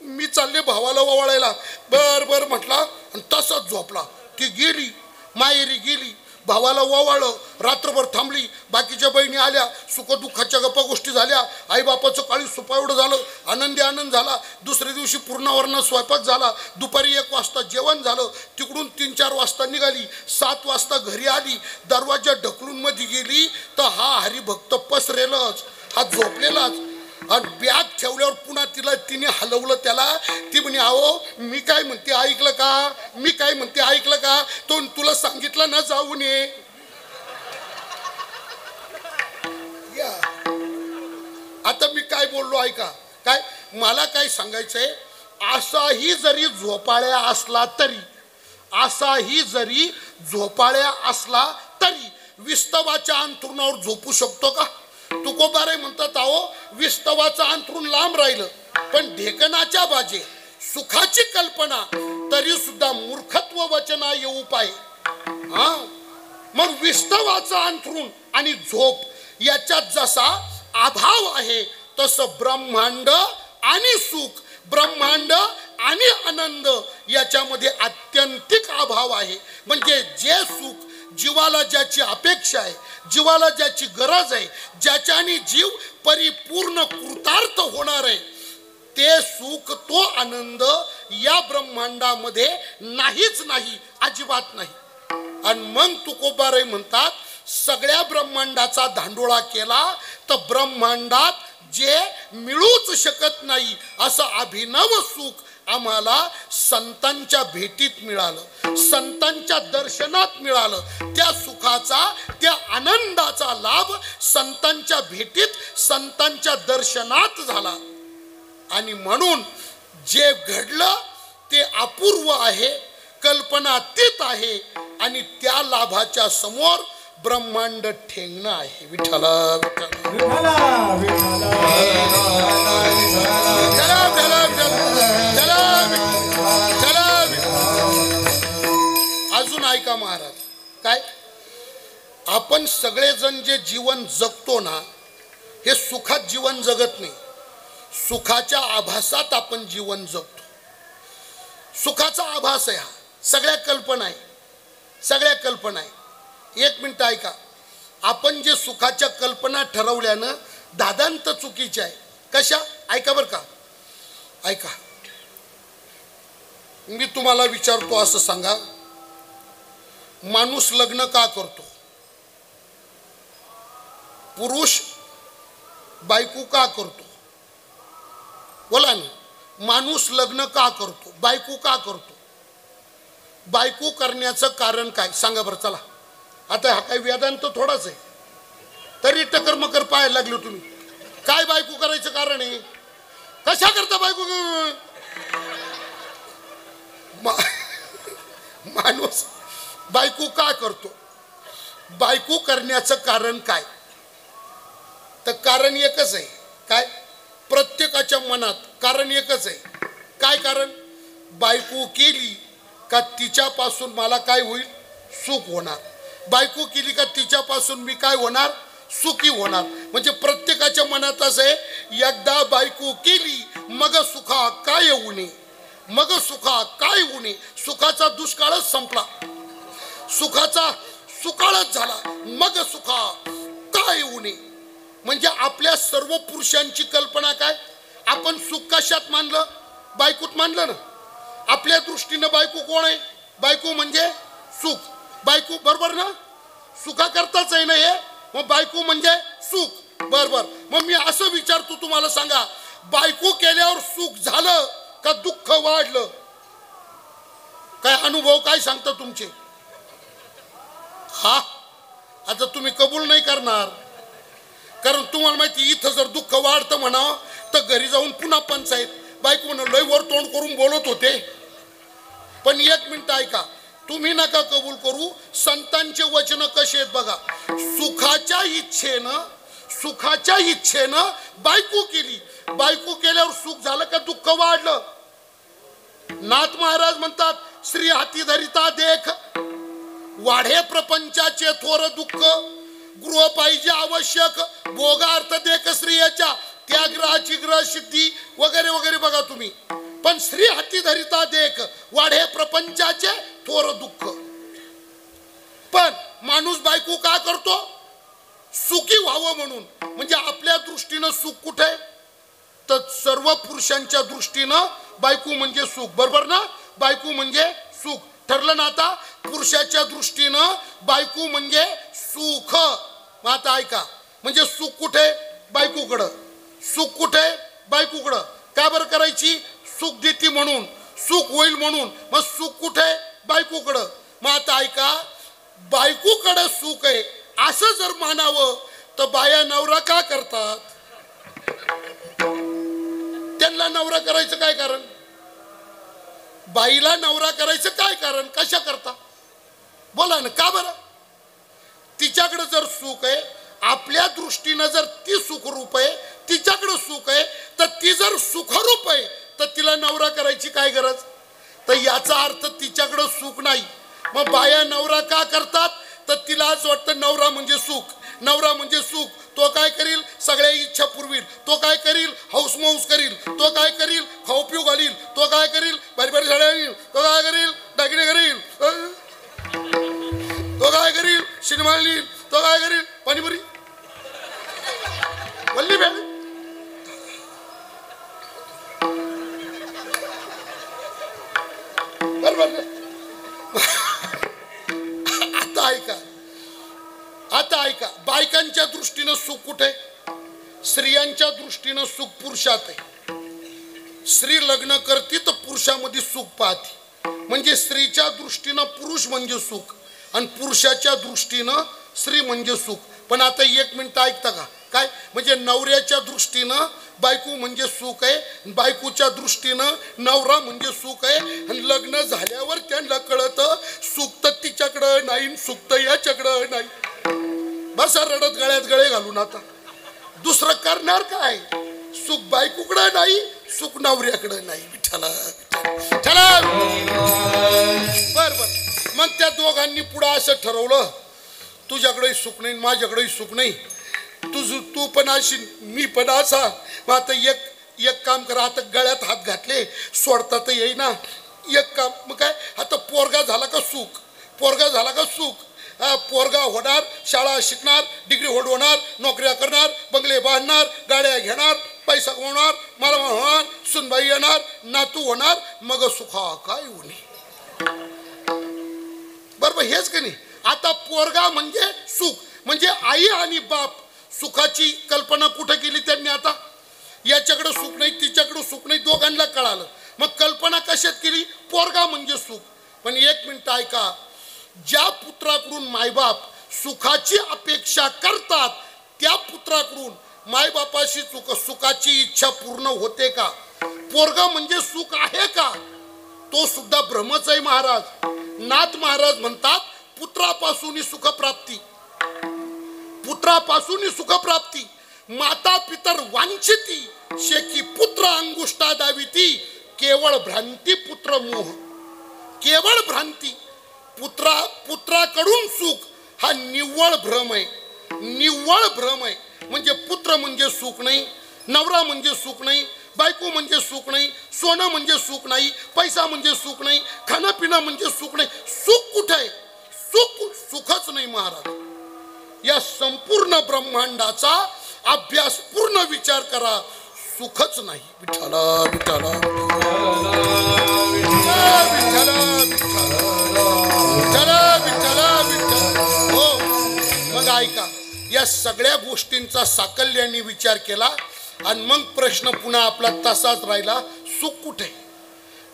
मी चालले भावाला ओवाळायला. बर बर म्हटला आणि तसंच झोपला. ती गेली, माहेरी गेली, भावाला ओवाळलं, रात्रभर थांबली. बाकीच्या बहिणी आल्या, सुखदुःखाच्या गप्पा गोष्टी झाल्या. आईबापाचं काळी सुपा एवढं झालं, आनंदी आनंद झाला. दुसऱ्या दिवशी पूर्णावरण स्वयंपाक झाला. दुपारी 1 वाजता जेवण झालं. तिकडून 3-4 वाजता निघाली, 7 वाजता घरी आली. दरवाजा ढकलून मध्ये गेली तर हा हरिभक्त पसरेलच, हा झोपलेलाच. आणि बॅग ठेवल्यावर पुन्हा तिने हलवलं त्याला. ती म्हणे, अहो मी काय म्हणते ऐकलं का, मी काय म्हणते ऐकलं का, तो तुला सांगितलं ना जाऊ नये. आता मी काय बोललो ऐका. काय मला काय सांगायचंय, असाही जरी झोपाळ्या असला तरी, असाही जरी झोपाळ्या असला तरी विस्तवाच्या अंथरुणावर झोपू शकतो का. तुकोबारे म्हणतात, अहो विस्तवाचं अंथरून लांब राहिलं पण ढेकणाच्या बाजे सुखाची कल्पना, तरी सुद्धा मूर्खत्व वचना येऊ पाय. हा, मग विस्तवाचं अंथरून आणि झोप याच्यात जसा अभाव आहे, तसं ब्रह्मांड आणि सुख, ब्रह्मांड आणि आनंद याच्यामध्ये आत्यंतिक अभाव आहे. म्हणजे जे सुख जीवाला ज्याची अपेक्षा आहे, जीवाला ज्याची गरज आहे, ज्याच्याने जीव परिपूर्ण कृतार्थ होणार आहे, ते सुख, तो आनंद या ब्रह्मांडामध्ये नाहीच नाही, अजिबात नाही. आणि मग तुकोबाराय म्हणतात, सगळ्या ब्रह्मांडाचा धांडोळा केला तर ब्रह्मांडात जे मिळूच शकत नाही असं अभिनव सुख आम्हाला संतांच्या भेटीत मिळालं, संतांच्या दर्शनात मिळालं. त्या सुखाचा, त्या आनंदाचा लाभ संतांच्या भेटीत, संतांच्या दर्शनात झाला. आणि म्हणून जे घडलं ते अपूर्व आहे, कल्पनातीत आहे. आणि त्या लाभाच्या समोर ब्रह्मांड ठेंगणं आहे. विठ्ठला विठ्ठला विठ्ठला विठ्ठला चला चला चला चला. अजून ऐका महाराज, काय आपण सगळेजण जे जीवन जगतो ना, हे सुखात जीवन जगत नाही, सुखाच्या आभासात आपण जीवन जगतो. सुखाचा आभास आहे हा. सगळ्या कल्पना आहे, सगळ्या कल्पना आहे. एक मिनिट ऐका, आपण जे सुखाच्या कल्पना ठरवल्यानं दादांत चुकीच्या आहे. कशा? ऐका बरं का, ऐका. मी तुम्हाला विचारतो, असं सांगा, माणूस लग्न का करतो? पुरुष बायको का करतो? बोला ना. माणूस लग्न का करतो? बायको का करतो? बायको करण्याचं कारण काय सांगा बरं. चला, आता हा काही वेदांत थोडाच आहे, तरी टकर मकर पाहायला लागलो तुम्ही. काय बायको करायचं कारण आहे? कशा करता बायको? माणूस बायको का करतो? बायको करण्याचं कारण काय? तर कारण एकच आहे. काय? प्रत्येकाच्या मनात कारण एकच आहे. काय कारण? बायको केली का तिच्यापासून मला काय होईल? सुख होणार. बायको केली का तिच्यापासून मी काय होणार? सुखी होणार. म्हणजे प्रत्येकाच्या मनात असं आहे, एकदा बायको केली मग सुखा काय होणे, मग सुखा काय होणे. सुखाचा दुष्काळच संपला, सुखाचा सुकाळच झाला, मग सुखा काय होणे. म्हणजे आपल्या सर्व पुरुषांची कल्पना काय? आपण सुख कशात मानलं? बायकोत मानलं ना. आपल्या दृष्टीनं बायको कोण आहे? बायको म्हणजे सुख. बायको, बरोबर ना? सुखा करताच आहे ना हे. मग बायको म्हणजे सुख, बरोबर. मग मी असं विचारतो, तुम्हाला सांगा, बायको केल्यावर सुख झालं का दुःख वाढलं? काय अनुभव काय सांगता तुमचे? हा, आता तुम्ही कबूल नाही करणार, कारण तुम्हाला माहिती, इथं जर दुःख वाढतं म्हणावं तर घरी जाऊन पुन्हा पंचायत. बायको म्हणून लय वर तोंड करून बोलत होते. पण एक मिनिट ऐका, तुम्ही नका कबूल करू. संतांचे वचन कसे आहेत बघा. सुखाच्या इच्छेनं बायको केली, बायको केल्यावर सुख झालं का दुःख वाढलं? नाथ महाराज म्हणतात, श्री हाती धरिता देख, वाढे प्रपंचाचे थोर दुःख, गृह पाहिजे आवश्यक, भोगार्थ देख श्रीयाच्या, त्याग्रहाची ग्रह सिद्धी वगैरे वगैरे बघा तुम्ही. पण श्री हाती धरिता देख, वाढे प्रपंचाचे थोर दुःख. पण माणूस बायको का करतो? सुखी व्हावं म्हणून. म्हणजे आपल्या दृष्टीनं सुख कुठे? तर सर्व पुरुषांच्या दृष्टीनं बायको म्हणजे सुख, बरोबर ना? बायको म्हणजे सुख ठरलं ना. आता पुरुषाच्या दृष्टीनं बायको म्हणजे सुख. मग आता ऐका, म्हणजे सुख कुठे? बायकोकडं. सुख कुठे? बायकोकडं. का बरं करायची? सुख देती म्हणून, सुख होईल म्हणून. मग सुख कुठे? बायकोकडं. मग आता ऐका, बायकोकडं सुख आहे असं जर मानावं तर बाया नवरा का करतात? त्यांना नवरा करायचं काय कारण? बाईला नवरा करायचं काय कारण? कशा करता? बोला ना, का बरं? तिच्याकडे जर सुख आहे, आपल्या दृष्टीनं जर ती सुखरूप आहे, तिच्याकडे सुख आहे, तर ती जर सुखरूप आहे तर तिला नवरा करायची काय गरज? तर याचा अर्थ तिच्याकडे सुख नाही. मग बाया नवरा का करतात? तर तिला असं वाटतं नवरा म्हणजे सुख, नवरा म्हणजे सुख. तो काय करील? सगळ्या इच्छा पुरवील. तो काय करील? हौस मौस करील. तो काय करील? खाऊ पिऊ घालील. तो काय करील? बारी बारी साड्या घालील. तो काय करील? दागिने करील. तो काय करील? सिनेमा लिहिल. तो काय करील? पाणीपुरी वल्ली भेट. बरोबर. आता ऐका, बायकांच्या दृष्टीनं सुख कुठे? स्त्रियांच्या दृष्टीनं सुख पुरुषात आहे. स्त्री लग्न करते तर पुरुषामध्ये सुख पाहते, म्हणजे स्त्रीच्या दृष्टीनं पुरुष म्हणजे सुख आणि पुरुषाच्या दृष्टीनं स्त्री म्हणजे सुख. पण आता एक मिनिट ऐकता का? काय म्हणजे नवऱ्याच्या दृष्टीनं बायको म्हणजे सुख आहे, बायकोच्या दृष्टीनं नवरा म्हणजे सुख आहे. आणि लग्न झाल्यावर त्यांना कळतं सुख तर तिच्याकडं नाही, सुख तर याच्याकडं नाही. बसा रडत गळ्यात गळे घालून आता दुसरं करणार काय? सुख बायकोकडं नाही, सुख नवऱ्याकडं नाही. विठ्ठला चला बर बर. मग त्या दोघांनी पुढं असं ठरवलं, तुझ्याकडेही सुख नाही माझ्याकडेही सुख नाही, तू पण अशी मी पण असा. मग आता एक काम करा, आता गळ्यात हात घातले सोडता तर येईना. एक काम मग काय, आता पोरगा झाला का सुख, पोरगा झाला का सुख. पोरगा होणार, शाळा शिकणार, डिग्री होणार, नोकऱ्या करणार, बंगले बांधणार, गाड्या घेणार, पैसा कमवणार, मला होणार, सुनबाई येणार, नातू होणार, मग सुखा काय होणे. बरोबर हेच का नाही? आता पोरगा म्हणजे सुख, म्हणजे आई आणि बाप सुखाची कल्पना कुठे केली त्यांनी? आता याच्याकडे सुख नाही तिच्याकडे सुख नाही, दोघांना कळालं. मग कल्पना कशात केली? पोरगा म्हणजे सुख. पण एक मिनिट ऐका, ज्या पुत्राकडून मायबाप सुखाची अपेक्षा करतात त्या पुत्राकडून मायबापाशी सुखाची इच्छा पूर्ण होते का? पोरगा म्हणजे सुख आहे का? तो सुद्धा भ्रमच आहे महाराज. नाथ महाराज म्हणतात पुत्रापासून सुखप्राप्ती, पुत्रापासून सुखप्राप्ती. माता पितर वांछिती शेकी पुत्र अंगुष्टा दाविती, केवळ भ्रांती पुत्र मोह. केवळ भ्रांती. पुत्राकडून सुख हा निव्वळ भ्रम आहे, निव्वळ भ्रम आहे. म्हणजे पुत्र म्हणजे सुख नाही, नवरा म्हणजे सुख नाही, बायको म्हणजे सुख नाही, सोनं म्हणजे सुख नाही, पैसा म्हणजे सुख नाही, खाणं पिणं म्हणजे सुख नाही. सुख कुठे आहे? सुखच नाही महाराज. या संपूर्ण ब्रह्मांडाचा अभ्यास पूर्ण विचार करा, सुखच नाही. विठ्ठला विठ्ठला विठ्ठला विठ्ठला विठ्ठला विठ्ठला. हो मग ऐका, या सगळ्या गोष्टींचा साकल्याने विचार केला आणि मग प्रश्न पुन्हा आपला तसाच राहिला, सुख कुठे?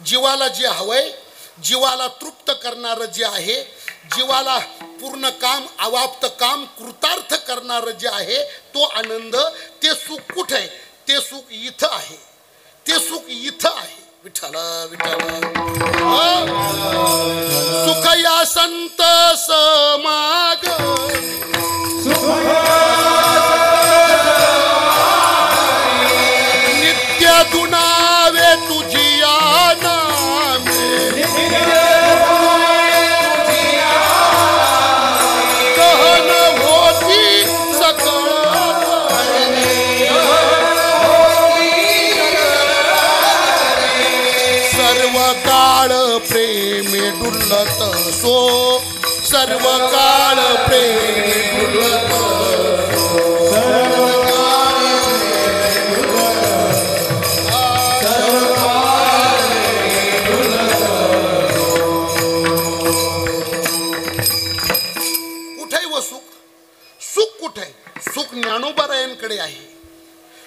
जीवाला जे हवंय, जीवाला तृप्त करणारं जे आहे, जीवाला पूर्ण काम अवाप्त काम कृतार्थ करणारं जे आहे तो आनंद, ते सुख कुठे आहे? ते सुख इथं आहे, ते सुख इथं आहे. विठ्ठला विठ्ठला. सुख या संत समाग नित्य दुनावे तुझी नामे, कहन होती सकळ सर्व काळ प्रेमे डुलत सो, सर्व काळ प्रेमे डुलत ज्ञानोबारायांकडे आहे.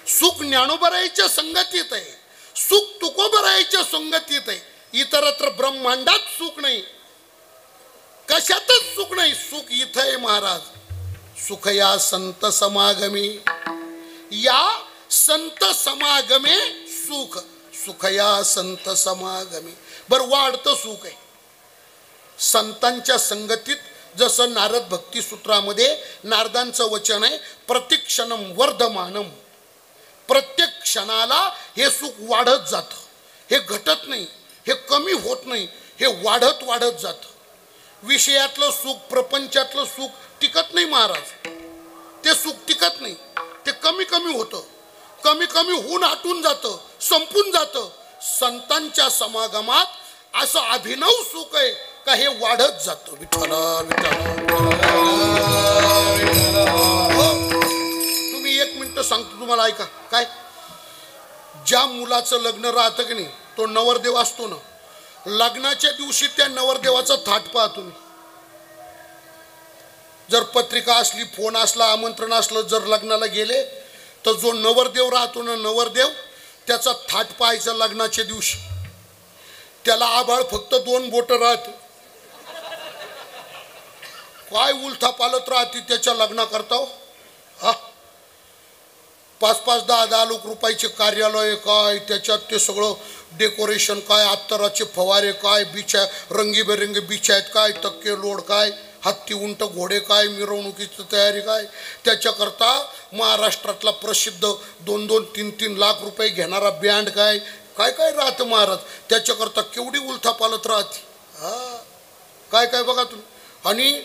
सुख ज्ञानोबारायांच्या संगतीत आहे, सुख तुकोबारायांच्या संगतीत आहे. इतरत्र ब्रह्मांडात सुख नाही, कशातच सुख नाही. सुख इथं आहे महाराज. सुख या संत समागमे, या संत समागमे सुख. सुख या संत समागमे. बर वाढतं सुख आहे संतांच्या संगतीत. जसं नारद भक्ती सूत्रामध्ये नारदांचं वचन आहे, प्रतिक्षणम वर्धमानम. प्रत्येक क्षणाला हे सुख वाढत जातं, हे घटत नाही, हे कमी होत नाही, हे वाढत वाढत जातं. विषयातलं सुख, प्रपंचातलं सुख टिकत नाही महाराज. ते सुख टिकत नाही, ते कमी कमी होतं, कमी कमी होऊन आटून जातं, संपून जातं. संतांच्या समागमात असं अभिनव सुख आहे का हे वाढत जातं. विठ्ठला विठ्ठला. तुम्ही एक मिनिट सांगतो तुम्हाला, ऐका. काय ज्या मुलाचं लग्न राहतं की नाही, तो नवरदेव असतो ना, लग्नाच्या दिवशी त्या नवरदेवाचा थाट पहा तुम्ही. जर पत्रिका असली, फोन असला, आमंत्रण असलं, जर लग्नाला गेले तर जो नवरदेव राहतो ना, नवरदेव त्याचा थाट पाहायचा लग्नाच्या दिवशी. त्याला आभाळ फक्त 2 बोट राहते. काय उलथा पालत राहते त्याच्या लग्ना करता. हा 5-5, 10-10 लाख रुपयाचे कार्यालय काय, त्याच्यात ते सगळं डेकोरेशन काय, अत्तराचे फवारे काय, बिछा रंगीबेरंगी बिछा आहेत काय, तक्के लोड काय, हत्ती उंट घोडे काय, मिरवणुकीची तयारी काय. त्याच्याकरता महाराष्ट्रातला प्रसिद्ध 2-2, 3-3 लाख रुपये घेणारा बँड काय काय काय राहतं महाराज. त्याच्याकरता केवढी उलथा पालत राहते. हा काय काय बघा तुम्ही. आणि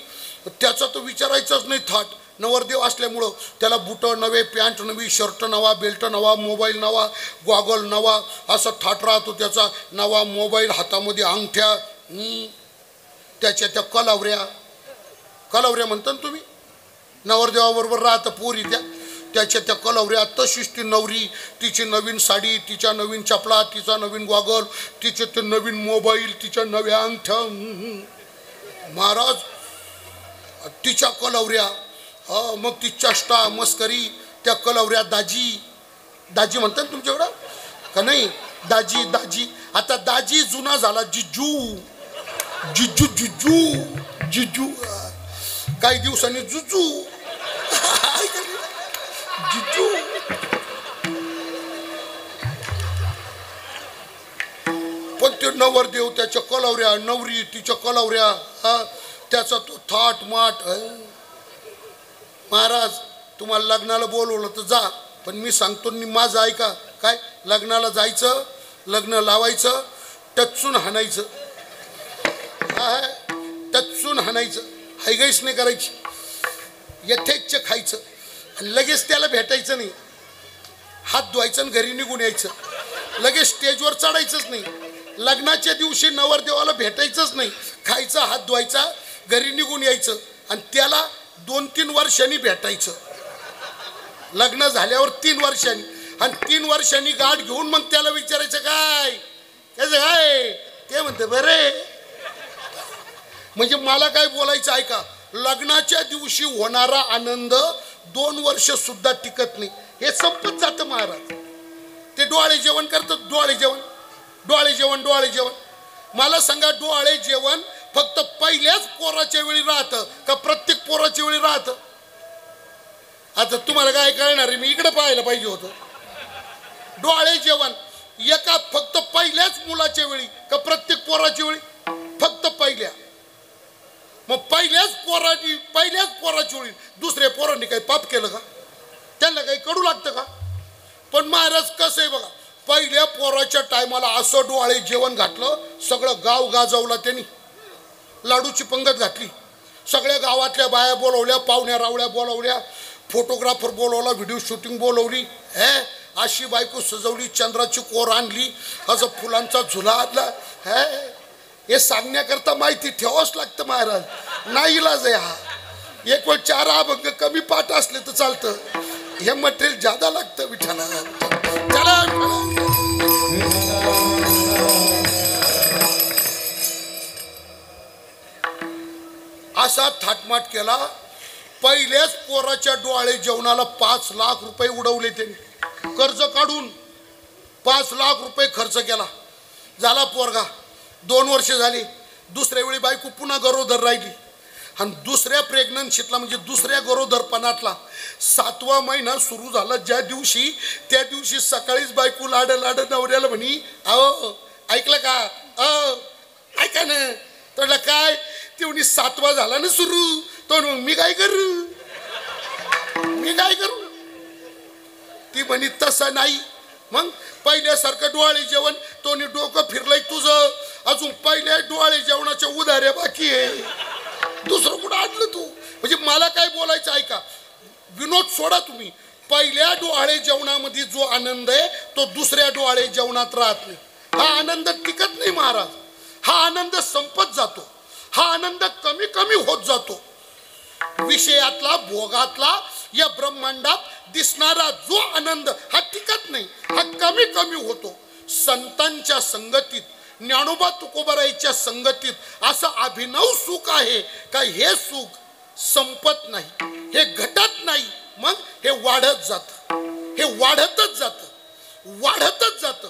त्याचा तो विचारायचाच नाही थाट. नवरदेव असल्यामुळं त्याला बुटं नवे, पॅन्ट नवी, शर्ट नवा, बेल्ट नवा, मोबाईल नवा, गॉगल नवा, असा थाट राहतो त्याचा. नवा मोबाईल, हातामध्ये अंगठ्या, त्याच्या त्या कलावऱ्या म्हणता ना तुम्ही. नवरदेवाबरोबर राहतं पोरी त्याच्या त्या कलावऱ्या. तशीच ती नवरी, तिची नवीन साडी, तिच्या नवीन चपला, तिचा नवीन गॉगल, तिचे ते नवीन मोबाईल, तिच्या नव्या अंगठ्या महाराज, तिच्या कलावऱ्या. मग ती चष्टा मस्करी, त्या कलावऱ्या. दाजी म्हणतात ना तुमच्याकडं का नाही. दाजी आता दाजी जुना झाला. जिजू काही दिवसांनी जुजू जिजू. पण ते नवरदेव त्याच्या कलावऱ्या, नवरी तिच्या कलावऱ्या, त्याचा तो थाट माट. महाराज तुम्हाला लग्नाला बोलवलं तर जा, पण मी सांगतो माझं ऐका. काय लग्नाला जायचं, लग्न लावायचं, टचून हाणायचं. टचून हाणायचं, हैगैस नाही करायची. यथेच्छ खायचं आणि लगेच त्याला भेटायचं नाही. हात धुवायचं आणि घरी निघून यायचं. लगेच स्टेजवर चढायचंच नाही. लग्नाच्या दिवशी नवरदेवाला भेटायचंच नाही. खायचं, हात धुवायचा, घरी निघून यायचं आणि त्याला 2-3 वर्षांनी भेटायचं. लग्न झाल्यावर 3 वर्षांनी. आणि 3 वर्षांनी गाठ घेऊन मग त्याला विचारायचं काय त्याचं काय. ते म्हणते बरे. म्हणजे मला काय बोलायचं ऐका. लग्नाच्या दिवशी होणारा आनंद 2 वर्ष सुद्धा टिकत नाही. हे संपत जातं महाराज. ते डोळे जेवण करतात. डोळे जेवण. मला सांगा, डोळे जेवण फक्त पहिल्याच पोराच्या वेळी राहतं का प्रत्येक पोराच्या वेळी राहतं. आता तुम्हाला काय कळणार आहे. मी इकडे पाहायला पाहिजे होतं. डोळे जेवण एका फक्त पहिल्याच मुलाच्या वेळी का प्रत्येक पोराच्या वेळी. फक्त पहिल्या. मग पहिल्याच पोराच्या वेळी दुसऱ्या पोरांनी काही पाप केलं का. त्यांना काही कडू लागतं का. पण महाराज कसं आहे बघा. पहिल्या पोराच्या टायमाला असं डोळे जेवण घातलं. सगळं गाव गाजवला त्यांनी. लाडूची पंगत घातली. सगळ्या गावातल्या बाया बोलवल्या, पाहुण्या रावळ्या बोलवल्या, फोटोग्राफर बोलवला, व्हिडिओ शूटिंग बोलवली. अशी बायको सजवली. चंद्राची कोर आणली. असं फुलांचा झुला आणला. हे सांगण्याकरता माहिती ठेवावंच लागतं महाराज. नाही इलाज आहे हा. एक वेळ 4 अभंग कमी पाठ असले तर चालतं. हे मटेरियल जादा लागतं विठाला. चला असा थाटमाट केला. पहिल्याच पोराच्या डोळे जेवणाला 5 लाख रुपये उडवले त्यांनी. कर्ज काढून 5 लाख रुपये खर्च केला. झाला पोरगा. 2 वर्ष झाली. दुसऱ्या वेळी बायको पुन्हा गरोदर राहिली. आणि दुसऱ्या प्रेग्नन्सीतला म्हणजे दुसऱ्या गरोदरपणातला 7वा महिना सुरू झाला ज्या दिवशी, त्या दिवशी सकाळीच बायको लाड नवऱ्याला म्हणी, अहो ऐकलं का, ऐका ना. तर काय ती म्हणी 7वा झाला ना सुरू. तो मग मी काय करू. ती म्हणी तसं नाही. मग पहिल्यासारखं डोळे जेवण. तो डोकं फिरलंय तुझं. अजून पहिल्या डोळे जेवणाच्या उधाऱ्या बाकी आहे. दुसरं कुठं आणलं तू. म्हणजे मला काय बोलायचं ऐका. विनोद सोडा तुम्ही. पहिल्या डोळे जेवणामध्ये जो आनंद आहे तो दुसऱ्या डोळे जेवणात राहत नाही. हा आनंद टिकत नाही महाराज. हा आनंद संपत जातो. हा आनंद कमी कमी होत जातो. विषयातला, भोगातला, या ब्रह्मांडात दिसणारा जो आनंद हा टिकत नाही. हा कमी कमी होतो. संतांच्या संगतीत, ज्ञानोबा तुकोबारायच्या संगतीत असं अभिनव सुख आहे का हे सुख संपत नाही. हे घटत नाही. मग हे वाढत जातं. हे वाढतच जातं. वाढतच जात.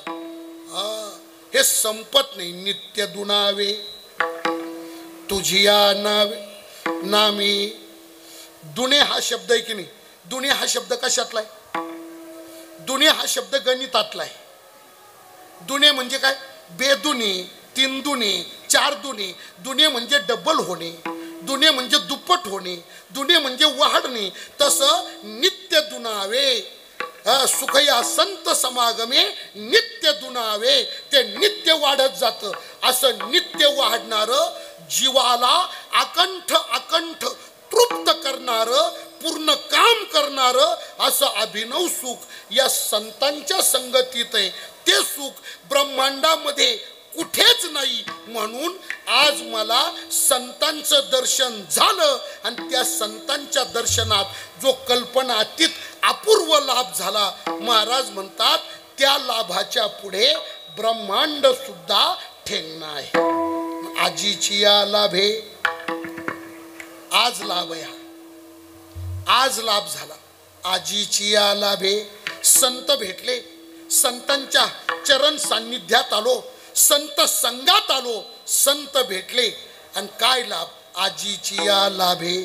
हे संपत नाही. नित्य दुनावे तुझिया नावे नामी. दुने हा शब्द आहे की नाही, दुने हा शब्द कशातला आहे? दुने हा शब्द गणितातला आहे. दुने म्हणजे काय? बेदुने, तीन दुने, चार दुने. दुने म्हणजे डबल होणे, दुने म्हणजे दुप्पट होणे, दुने म्हणजे वाढणे. तसं नित्य दुनावे. सुखया संत समागमे नित्य दुनावे. ते नित्य वाढत जातं. असं नित्य वाढणारं, जीवाला अकंठ अकंठ तृप्त करणारं, पूर्ण काम करणारं असं अभिनव सुख या संतांच्या संगतीत आहे. ते सुख ब्रह्मांडामध्ये कुठेच नाही. म्हणून आज मला संतांचं दर्शन झालं आणि त्या संतांच्या दर्शनात जो कल्पनातीत अपूर्व लाभ झाला, महाराज म्हणतात त्या लाभाच्या पुढे ब्रह्मांड सुद्धा ठेंगणं आहे. आजीची या लाभे. आज लाभ या, आज लाभ झाला. आजीची या लाभे. संत भेटले, संतांच्या चरण सान्निध्यात आलो, संत संगात आलो, संत भेटले आणि काय लाभ? आजीची या लाभे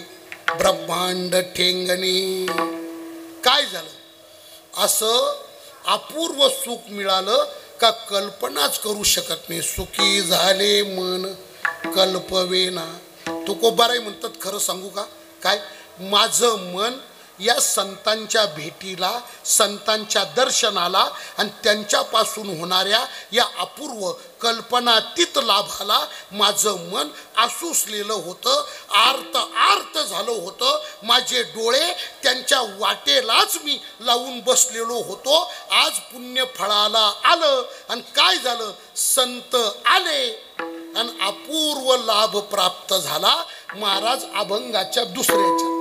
ब्रह्मांड ठेंगणे. काय झालं? असं अपूर्व सुख मिळालं का कल्पनाच करू शकत नाही. सुखी झाले मन कल्पवेना. तुकोबाराय म्हणतात, खरं सांगू का? काय? माझं मन या संतांच्या भेटीला, संतांच्या दर्शनाला आणि त्यांच्यापासून होणाऱ्या या अपूर्व कल्पनातीत लाभाला माझं मन आसुसलेलं होतं, आर्त आर्त झालं होतं. माझे डोळे त्यांच्या वाटेलाच मी लावून बसलेलो होतो. आज पुण्य फळाला आलं आणि काय झालं? संत आले आणि अपूर्व लाभ प्राप्त झाला. महाराज अभंगाच्या दुसऱ्याच्या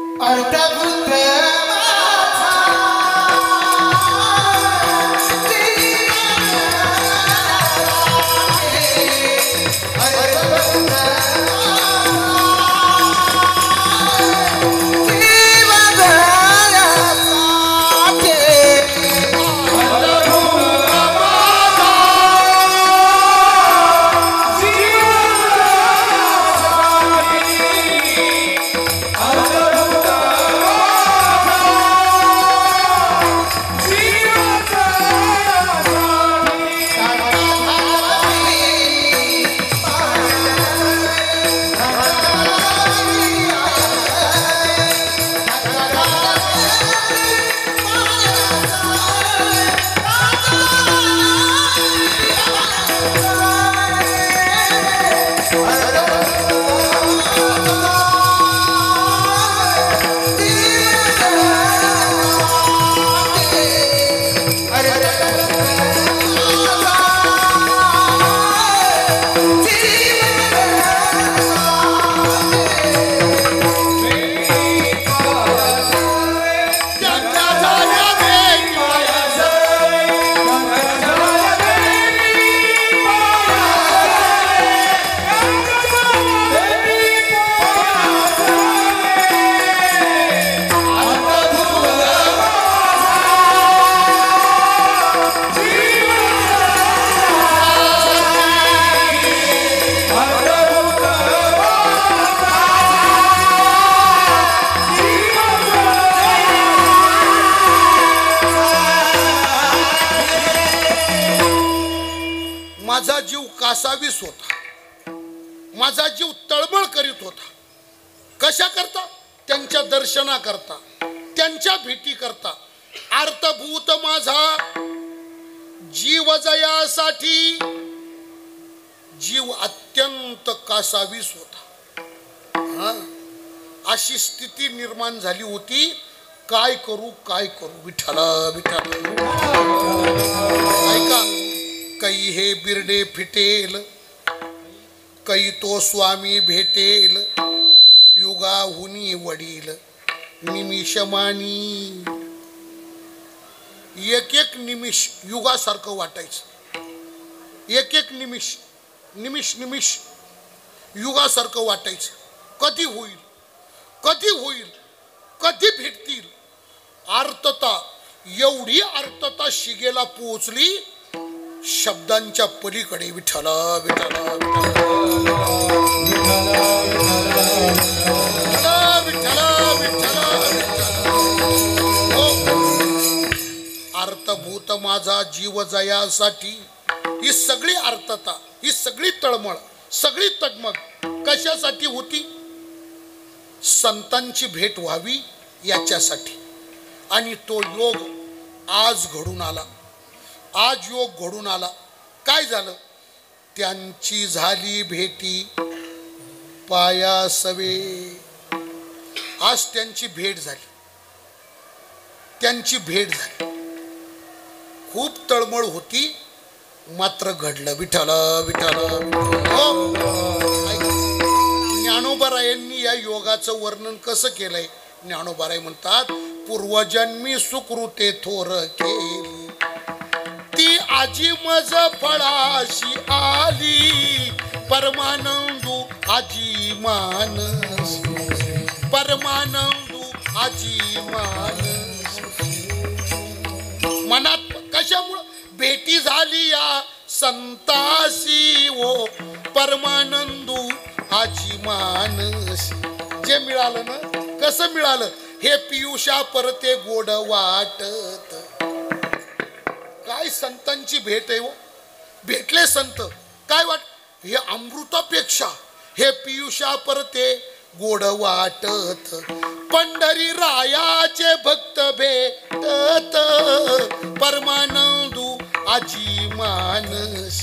माझा जीव कासावीस होता. माझा जीव तळमळ करीत होता. कशा करता? त्यांच्या दर्शना करता, त्यांच्या भेटी करता. अर्थभूत माझा जीव जयासाठी जीव अत्यंत कासावीस होता. अशी स्थिती निर्माण झाली होती. काय करू काय करू? विठ्ठला विठ्ठला. ऐका, काही हे बिरडे फिटेल, काही तो स्वामी भेटेल, युगाहुनी वडील निमिषमानी. एक एक निमिष युगासारखं वाटायचं. एक एक निमिष निमिष निमिष युगासारखं वाटायचं. कधी होईल, कधी होईल, कधी भेटतील. आर्तता एवढी अर्थता शिगेला पोहोचली, शब्दांच्या पलीकडे विठ्ठला विठ्ठला अर्थभूत माझा जीव जयासाठी ही सगळी अर्थता, ही सगळी तळमळ, सगळी तगमग कशासाठी होती? संतांची भेट व्हावी याच्यासाठी. आणि तो योग आज घडून आला. आज योग घडून आला. काय झालं? त्यांची झाली भेटी पायासवे. आज त्यांची भेट झाली. त्यांची भेट झाली. खूप तळमळ होती, मात्र घडलं. विठ्ठल विठ्ठल. ज्ञानोबारायांनी या योगाचं वर्णन कसं केलंय? ज्ञानोबाराय म्हणतात, पूर्वजन्मी सुकृते थोर केली, ती आजी मज फळाशी आली, परमानंदू आजी मानस, परमानंदू आजी मानस. मनात कशामुळं? भेटी झाली या संतासी, ओ परमानंदू आजी मानस. जे मिळालं ना, कसं मिळालं? हे पियुषा परते गोड वाटत. काय संतांची भेट आहे. भेटले संत, काय वाट? हे अमृतापेक्षा हे पियुषा परते गोड वाटत. पंढरी रायाचे भक्त भेटत, परमानंदू आजी मानस,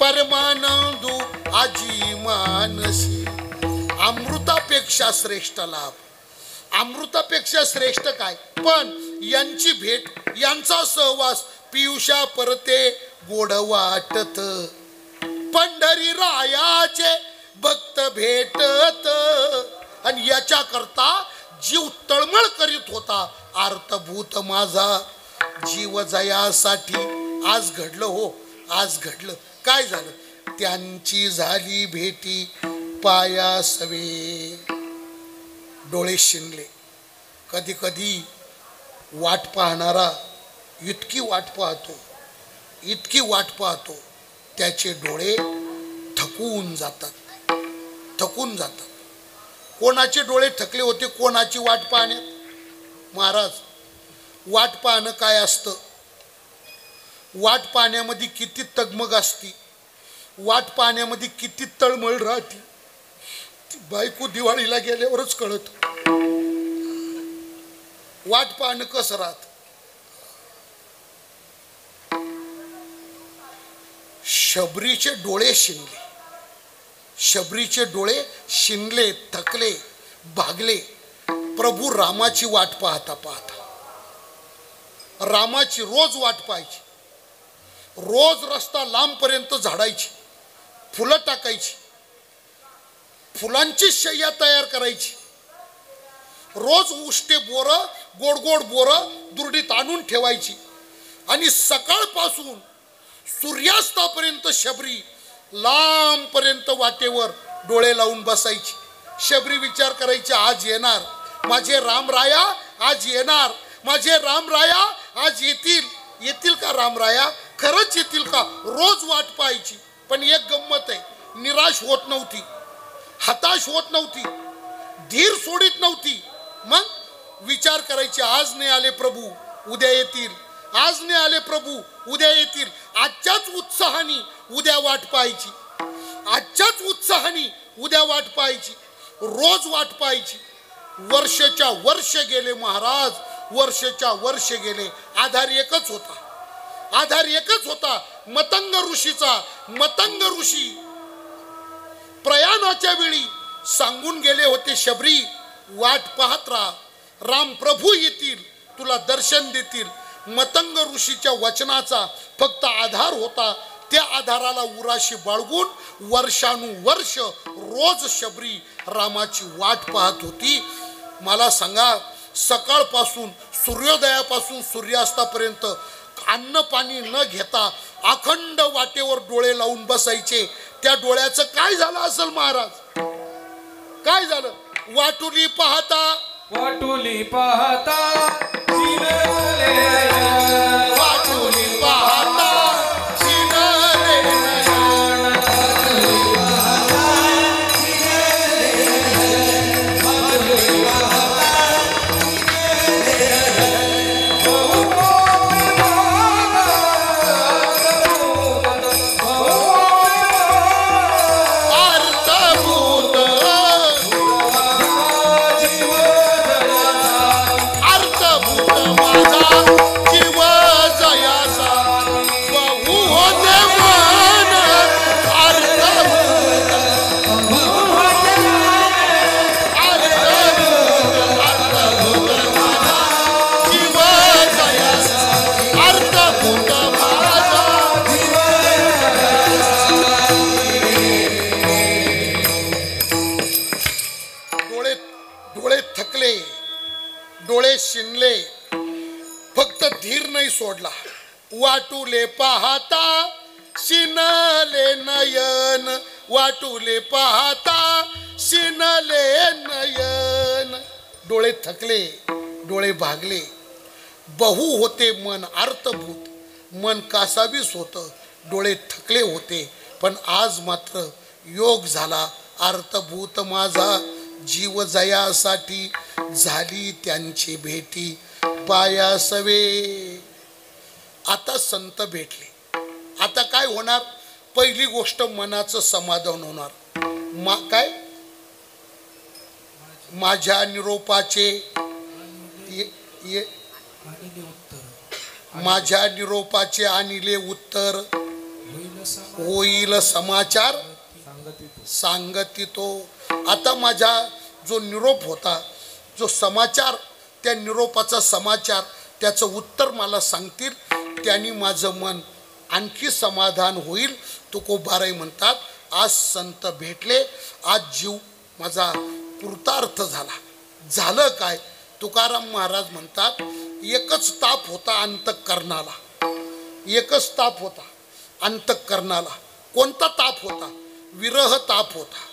परमानंदू आजी मानसी. अमृतापेक्षा श्रेष्ठ लाभ, अमृतापेक्षा श्रेष्ठ काय? पण यांची भेट, यांचा सहवास पियुषा परते गोड वाटत. पंढरी रायाचे भक्त भेटत. आणि याच्या करता जीव तळमळ करीत होता. अर्थभूत माझा जीव जयासाठी. आज घडलं. हो, आज घडलं. काय झालं? त्यांची झाली भेटी पायासवे. डोळे शिनले. कधी कधी वाट पाहणारा इतकी वाट पाहतो, इतकी वाट पाहतो, त्याचे डोळे थकून जातात, थकून जातात. कोणाचे डोळे थकले होते? कोणाची वाट पाहण्यात? महाराज, वाट पाहणं काय असतं? वाट पाहण्यामध्ये किती तगमग असती, वाट पाहण्यामध्ये किती तळमळ राहते. बायको दिवाळीला गेल्यावरच कळत वाट पाहणं कसं राहत. शबरीचे डोळे शिनले, शबरीचे डोळे शिनले, थकले, भागले. प्रभू रामाची वाट पाहता पाहता, रामाची रोज वाट पाहायची. रोज रस्ता लांबपर्यंत झाडायची, फुलं टाकायची, फुलांची शय्या तयार करायची. रोज उष्टे बोरं, गोड गोड बोरं दुर्डीत आणून ठेवायची. आणि सकाळपासून सूर्यास्तापर्यंत शबरी लांबपर्यंत वाटेवर डोळे लावून बसायची. शबरी विचार करायची, आज येणार माझे रामराया, आज येणार माझे रामराया, आज येतील. येतील का रामराया? खरंच येतील का? रोज वाट पाहायची. पण एक गंमत आहे, निराश होत नव्हती, हताश होत नव्हती, धीर सोडित नव्हती. मग विचार करायचे, आज नाही आले प्रभू, उद्या येतील. आज नाही आले प्रभू, उद्या येतील. आजच्याच उत्साहाने उद्या वाट पाहायची, आजच्याच उत्साहाने उद्या वाट पाहायची, रोज वाट पाहायची. वर्षाच्या वर्ष गेले महाराज, वर्षाच्या वर्ष गेले. आधार एकच होता, आधार एकच होता, मतंग ऋषीचा. मतंग ऋषी प्रयाणाच्या वेळी सांगून गेले होते, शबरी वाट पाहत राहा, राम प्रभू येतील, तुला दर्शन देतील. मतंग ऋषीच्या वचनाचा फक्त आधार होता. त्या आधाराला उराशी बाळगून वर्षानुवर्ष रोज शबरी रामाची वाट पाहत होती. मला सांगा, सकाळपासून सूर्योदयापासून सूर्यास्तापर्यंत अन्न पाणी न घेता अखंड वाटेवर डोळे लावून बसायचे. त्या डोळ्याचं काय झालं असेल महाराज? काय झालं? वाटुली पाहता, वाटुली पाहता वाटुनी पाहता शिनले नयन अर्थभूत अर्थभूत माझा जीव जयासा बहु होते मन अर्थभूत अर्थभूत माझा जीव जयासा अर्थभूत माझा डोळे डोळे थकले डोळे शिनले फक्त धीर नाही सोडला वाटुले पाहता शिनले नयन वाटुले पाहता शिनले नयन डोळे थकले डोळे भागले बहु होते मन अर्थभूत मन कासावीस होतं डोळे थकले होते पण आज मात्र योग झाला अर्थभूत माझा जीव जयासाठी झाली त्यांची भेटी पायासवे आता संत भेटले आता काय होणार पहिली गोष्ट मनाचं समाधान होणार काय माझ्या निरोपाचे माझ्या निरोपाचे आणले उत्तर होईल समाचार सांगती तो आता माझा जो निरोप होता जो समाचार त्या निरोपाचा समाचार त्याचं उत्तर मला सांगतील त्यांनी माझं मन आणखी समाधान होईल तुकोबाराई म्हणतात आज संत भेटले आज जीव माझा कृतार्थ झाला झालं काय तुकाराम महाराज म्हणतात एकच ताप होता अंतःकरणाला एकच ताप होता अंतःकरणाला कोणता ताप होता विरह ताप होता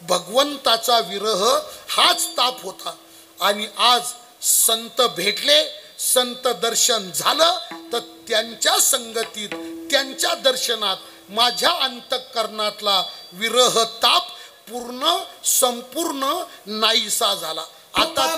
भगवंताचा विरह हाच ताप होता आणि आज संत भेटले संत दर्शन झालं तर त्यांच्या संगतीत त्यांच्या दर्शनात माझ्या अंतःकरणातला विरह ताप पूर्ण संपूर्ण नाहीसा झाला आता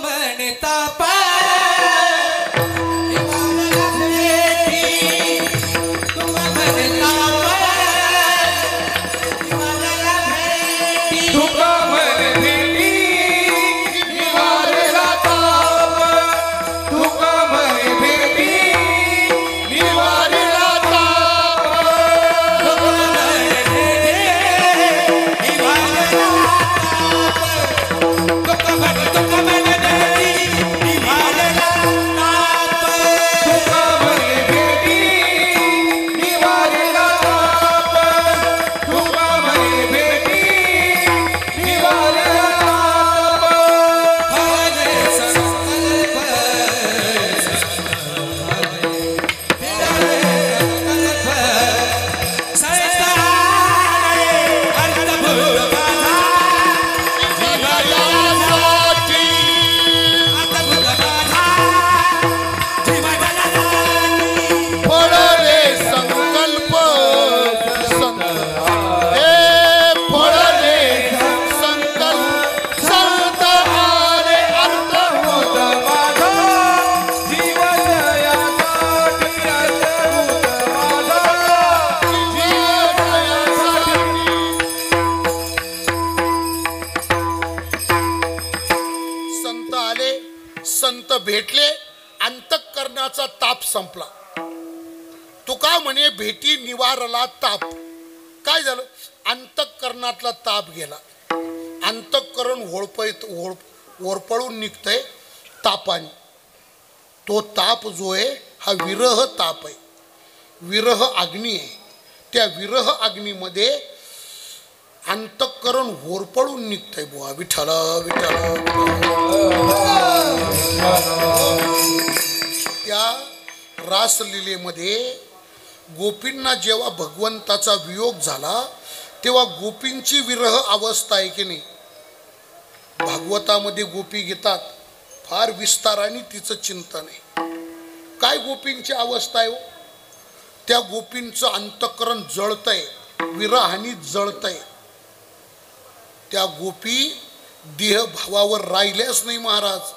संत भेटले अंतःकरणाचा ताप संपला तुका म्हणे भेटी निवारला ताप काय झालं अंतःकरणातला ताप गेला अंतःकरण ओरपळून निघतंय तापाने तो ताप जो आहे हा विरह ताप आहे विरह अग्नी आहे त्या विरह अग्नीमध्ये अंतःकरण होरपळून निघतंय बुवा विठ्ठल विठ्ठल त्या रासलीलेमध्ये गोपींना जेव्हा भगवंताचा वियोग झाला तेव्हा गोपींची विरह अवस्था आहे की नाही भागवतामध्ये गोपी घेतात फार विस्ताराने तिचं चिंतन आहे. काय गोपींची अवस्था आहे हो? त्या गोपींचं अंतःकरण जळतंय, विरहानी जळतंय. त्या गोपी देह भावावर राहिल्याच नाही महाराज.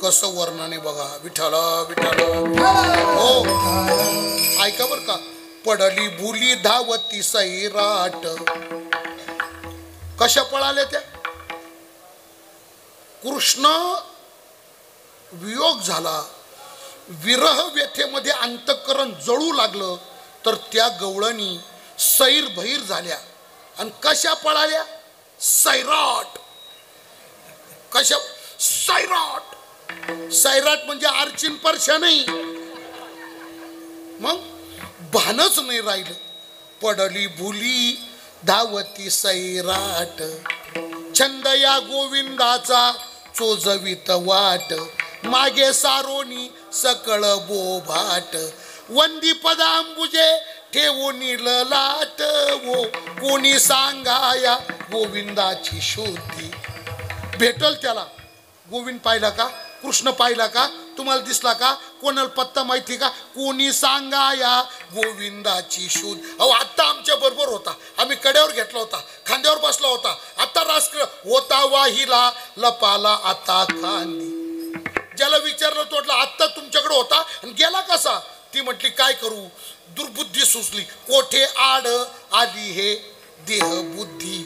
कसं वर्णने बघा. विठ्ठल विठ्ठल हो ऐका बर का. पडली भुली धावती सैराट. कशा पळाल्या त्या? कृष्ण वियोग झाला, विरह व्यथेमध्ये अंतःकरण जळू लागलं, तर त्या गवळणी सैर भैर झाल्या. आणि कशा पळाल्या? सैराट. कशा? सैराट. सैराट म्हणजे अर्चिन परशा नाही, मग भानच नाही राहिलं. पडली भुली धावती सैराट. छंद या गोविंदाचा चोजवीत वाट. मागे सारोनी सकळ बोभाट. वंदी पदांबुजे ठेवून ललाट. वो कोणी सांगाया गोविंदाची शुद्धी. भेटल त्याला. गोविंद पाहिला का? कृष्ण पाहिला का? तुम्हाला दिसला का? कोणाला पत्ता माहिती का? कोणी सांगाया गोविंदाची शोध. अहो आता आमच्या बरोबर होता, आम्ही कड्यावर घेतला होता, खांद्यावर बसला होता. आता राष्ट्र होता वाहिला लपाला आता खांदी. ज्याला विचारलं तोडला आत्ता तुमच्याकडे होता आणि गेला कसा? ती म्हटली काय करू, दुर्बुद्धी सुचली, कोठे आड आली हे देह बुद्धी.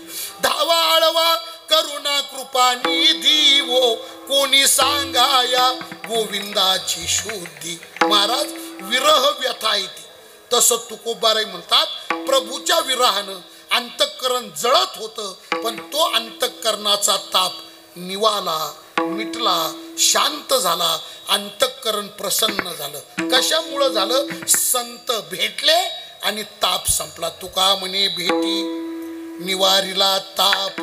धावा आळवा करुणा कृपा निधी. वो कोणी सांगाया गोविंदाची शुद्धी. महाराज विरह व्यथा आहे ती. तसं तुकोबाराय म्हणतात प्रभूच्या विरहानं अंतःकरण जळत होतं, पण तो अंतःकरणाचा ताप निवाला, मिटला, शांत झाला, अंतःकरण प्रसन्न झालं. कशामुळं झालं? संत भेटले आणि ताप संपला. तुका म्हणे भेटी निवारीला ताप.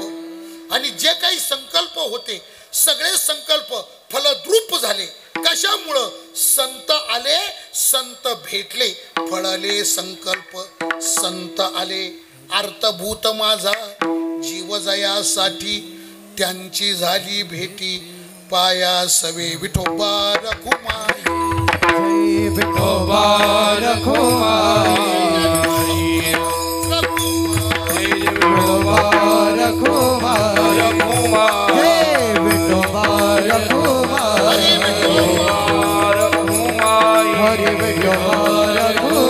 आणि जे काही संकल्प होते सगळे संकल्प फलद्रूप झाले. कशामुळं? संत आले, संत भेटले, फळले संकल्प. संत आले, अर्थभूत माझा जीव जयासाठी त्यांची झाली भेटी. पाया सवे विठोबा रखुमाई. विठोबा रखुमाई. विठोबा रखुमाई. हे विठोबा रखुमाई. हरि विठोबा रखुमाई.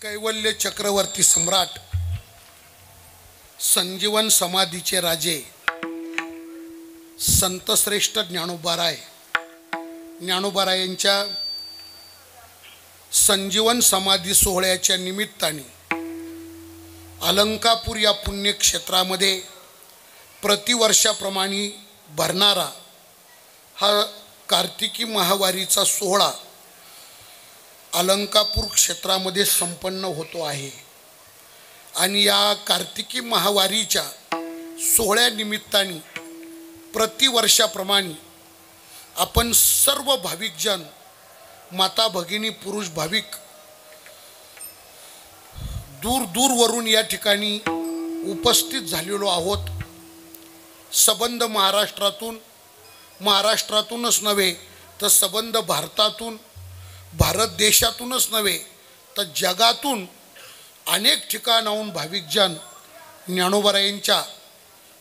कैवल्य चक्रवर्ती सम्राट संजीवन समाधीचे राजे संतश्रेष्ठ ज्ञानोबाराय यांच्या संजीवन समाधी सोहळ्याच्या निमित्ताने अलंकापूर या पुण्यक्षेत्रामध्ये प्रतिवर्षाप्रमाणे भरणारा हा कार्तिकी महावारीचा सोहळा अलंकापूर क्षेत्रामध्ये संपन्न होतो आहे। आणि या कार्तिकी महावारीच्या सोहळ्यानिमित्ताने प्रतिवर्षाप्रमाणे आपण सर्व भाविकजन, माता भगिनी, पुरुष भाविक दूर दूरवरून या ठिकाणी उपस्थित झालेलो आहोत। सबंध महाराष्ट्रातूनच नव्हे तर सबंध भारतातून, भारत देशातूनच नव्हे तर जगातून अनेक ठिकाणाहून भाविकजन ज्ञानोबारायांच्या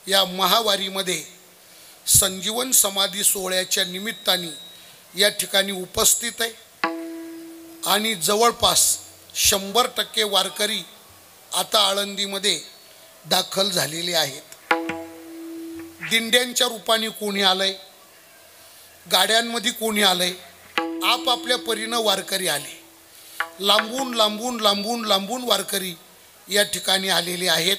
या महावारीमध्ये संजीवन समाधी सोहळ्याच्या निमित्ताने या ठिकाणी उपस्थित आहे। आणि जवळपास 100% वारकरी आता आळंदीमध्ये दाखल झालेले आहेत। दिंड्यांच्या रूपाने कोणी आलंय, गाड्यांमध्ये कोणी आलंय, आपापल्या परीनं वारकरी आले। लांबून वारकरी या ठिकाणी आलेले आहेत।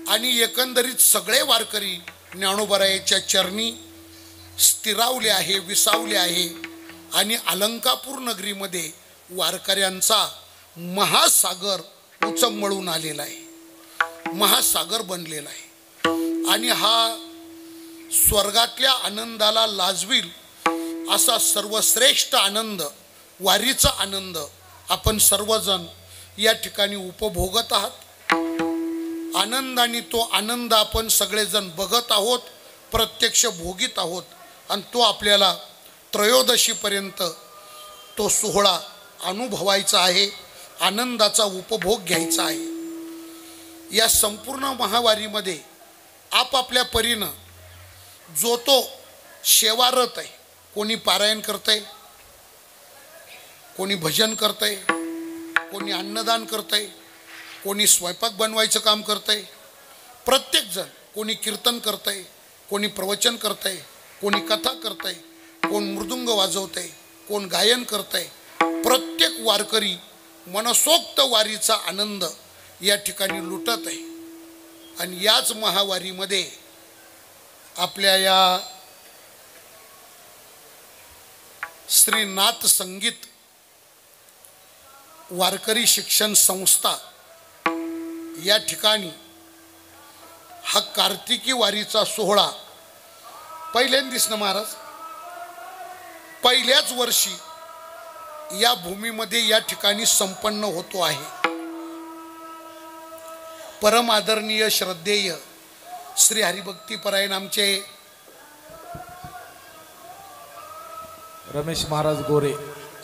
आणि एकंदरीत सगळे वारकरी ज्ञानोबारायांच्या चरणी स्थिरावले आहे, विसावले आहे। आणि अलंकापूर नगरीमध्ये वारकऱ्यांचा महासागर उचंबळून आलेला आहे, महासागर बनलेला आहे। आणि हा स्वर्गातल्या आनंदाला लाजवील असा सर्वश्रेष्ठ आनंद, वारीचा आनंद आपण सर्वजण या ठिकाणी उपभोगत आहात। आनंदाने तो आनंद आपण सगळेजण बघत आहोत, प्रत्यक्ष भोगीत आहोत। आणि तो आपल्याला त्रयोदशीपर्यंत तो सोहळा अनुभवायचा आहे, आनंदाचा उपभोग घ्यायचा आहे। या संपूर्ण महावारीमध्ये आपापल्या परीनं जो तो सेवारत आहे, कोणी पारायण करतंय, कोणी भजन करतंय, कोणी अन्नदान करतंय, कोणी स्वयंपाक बनवायचं काम करतंय, प्रत्येकजण, कोणी कीर्तन करतंय, कोणी प्रवचन करतंय, कोणी कथा करतंय, कोण मृदुंग वाजवतंय, कोण गायन करतंय। प्रत्येक वारकरी मनसोक्त वारीचा आनंद या ठिकाणी लुटत आहे। आणि याच महावारीमध्ये आपल्या या श्रीनाथ संगीत वारकरी शिक्षण संस्था या ठिकाणी हा कार्तिकी वारीचा सोहळा पहिल्यांदाच ना महाराज, पहिल्याच वर्षी या भूमीमध्ये या ठिकाणी संपन्न होतो आहे। परम आदरणीय श्रद्धेय श्री हरिभक्तीपरायण आमचे रमेश महाराज गोरे,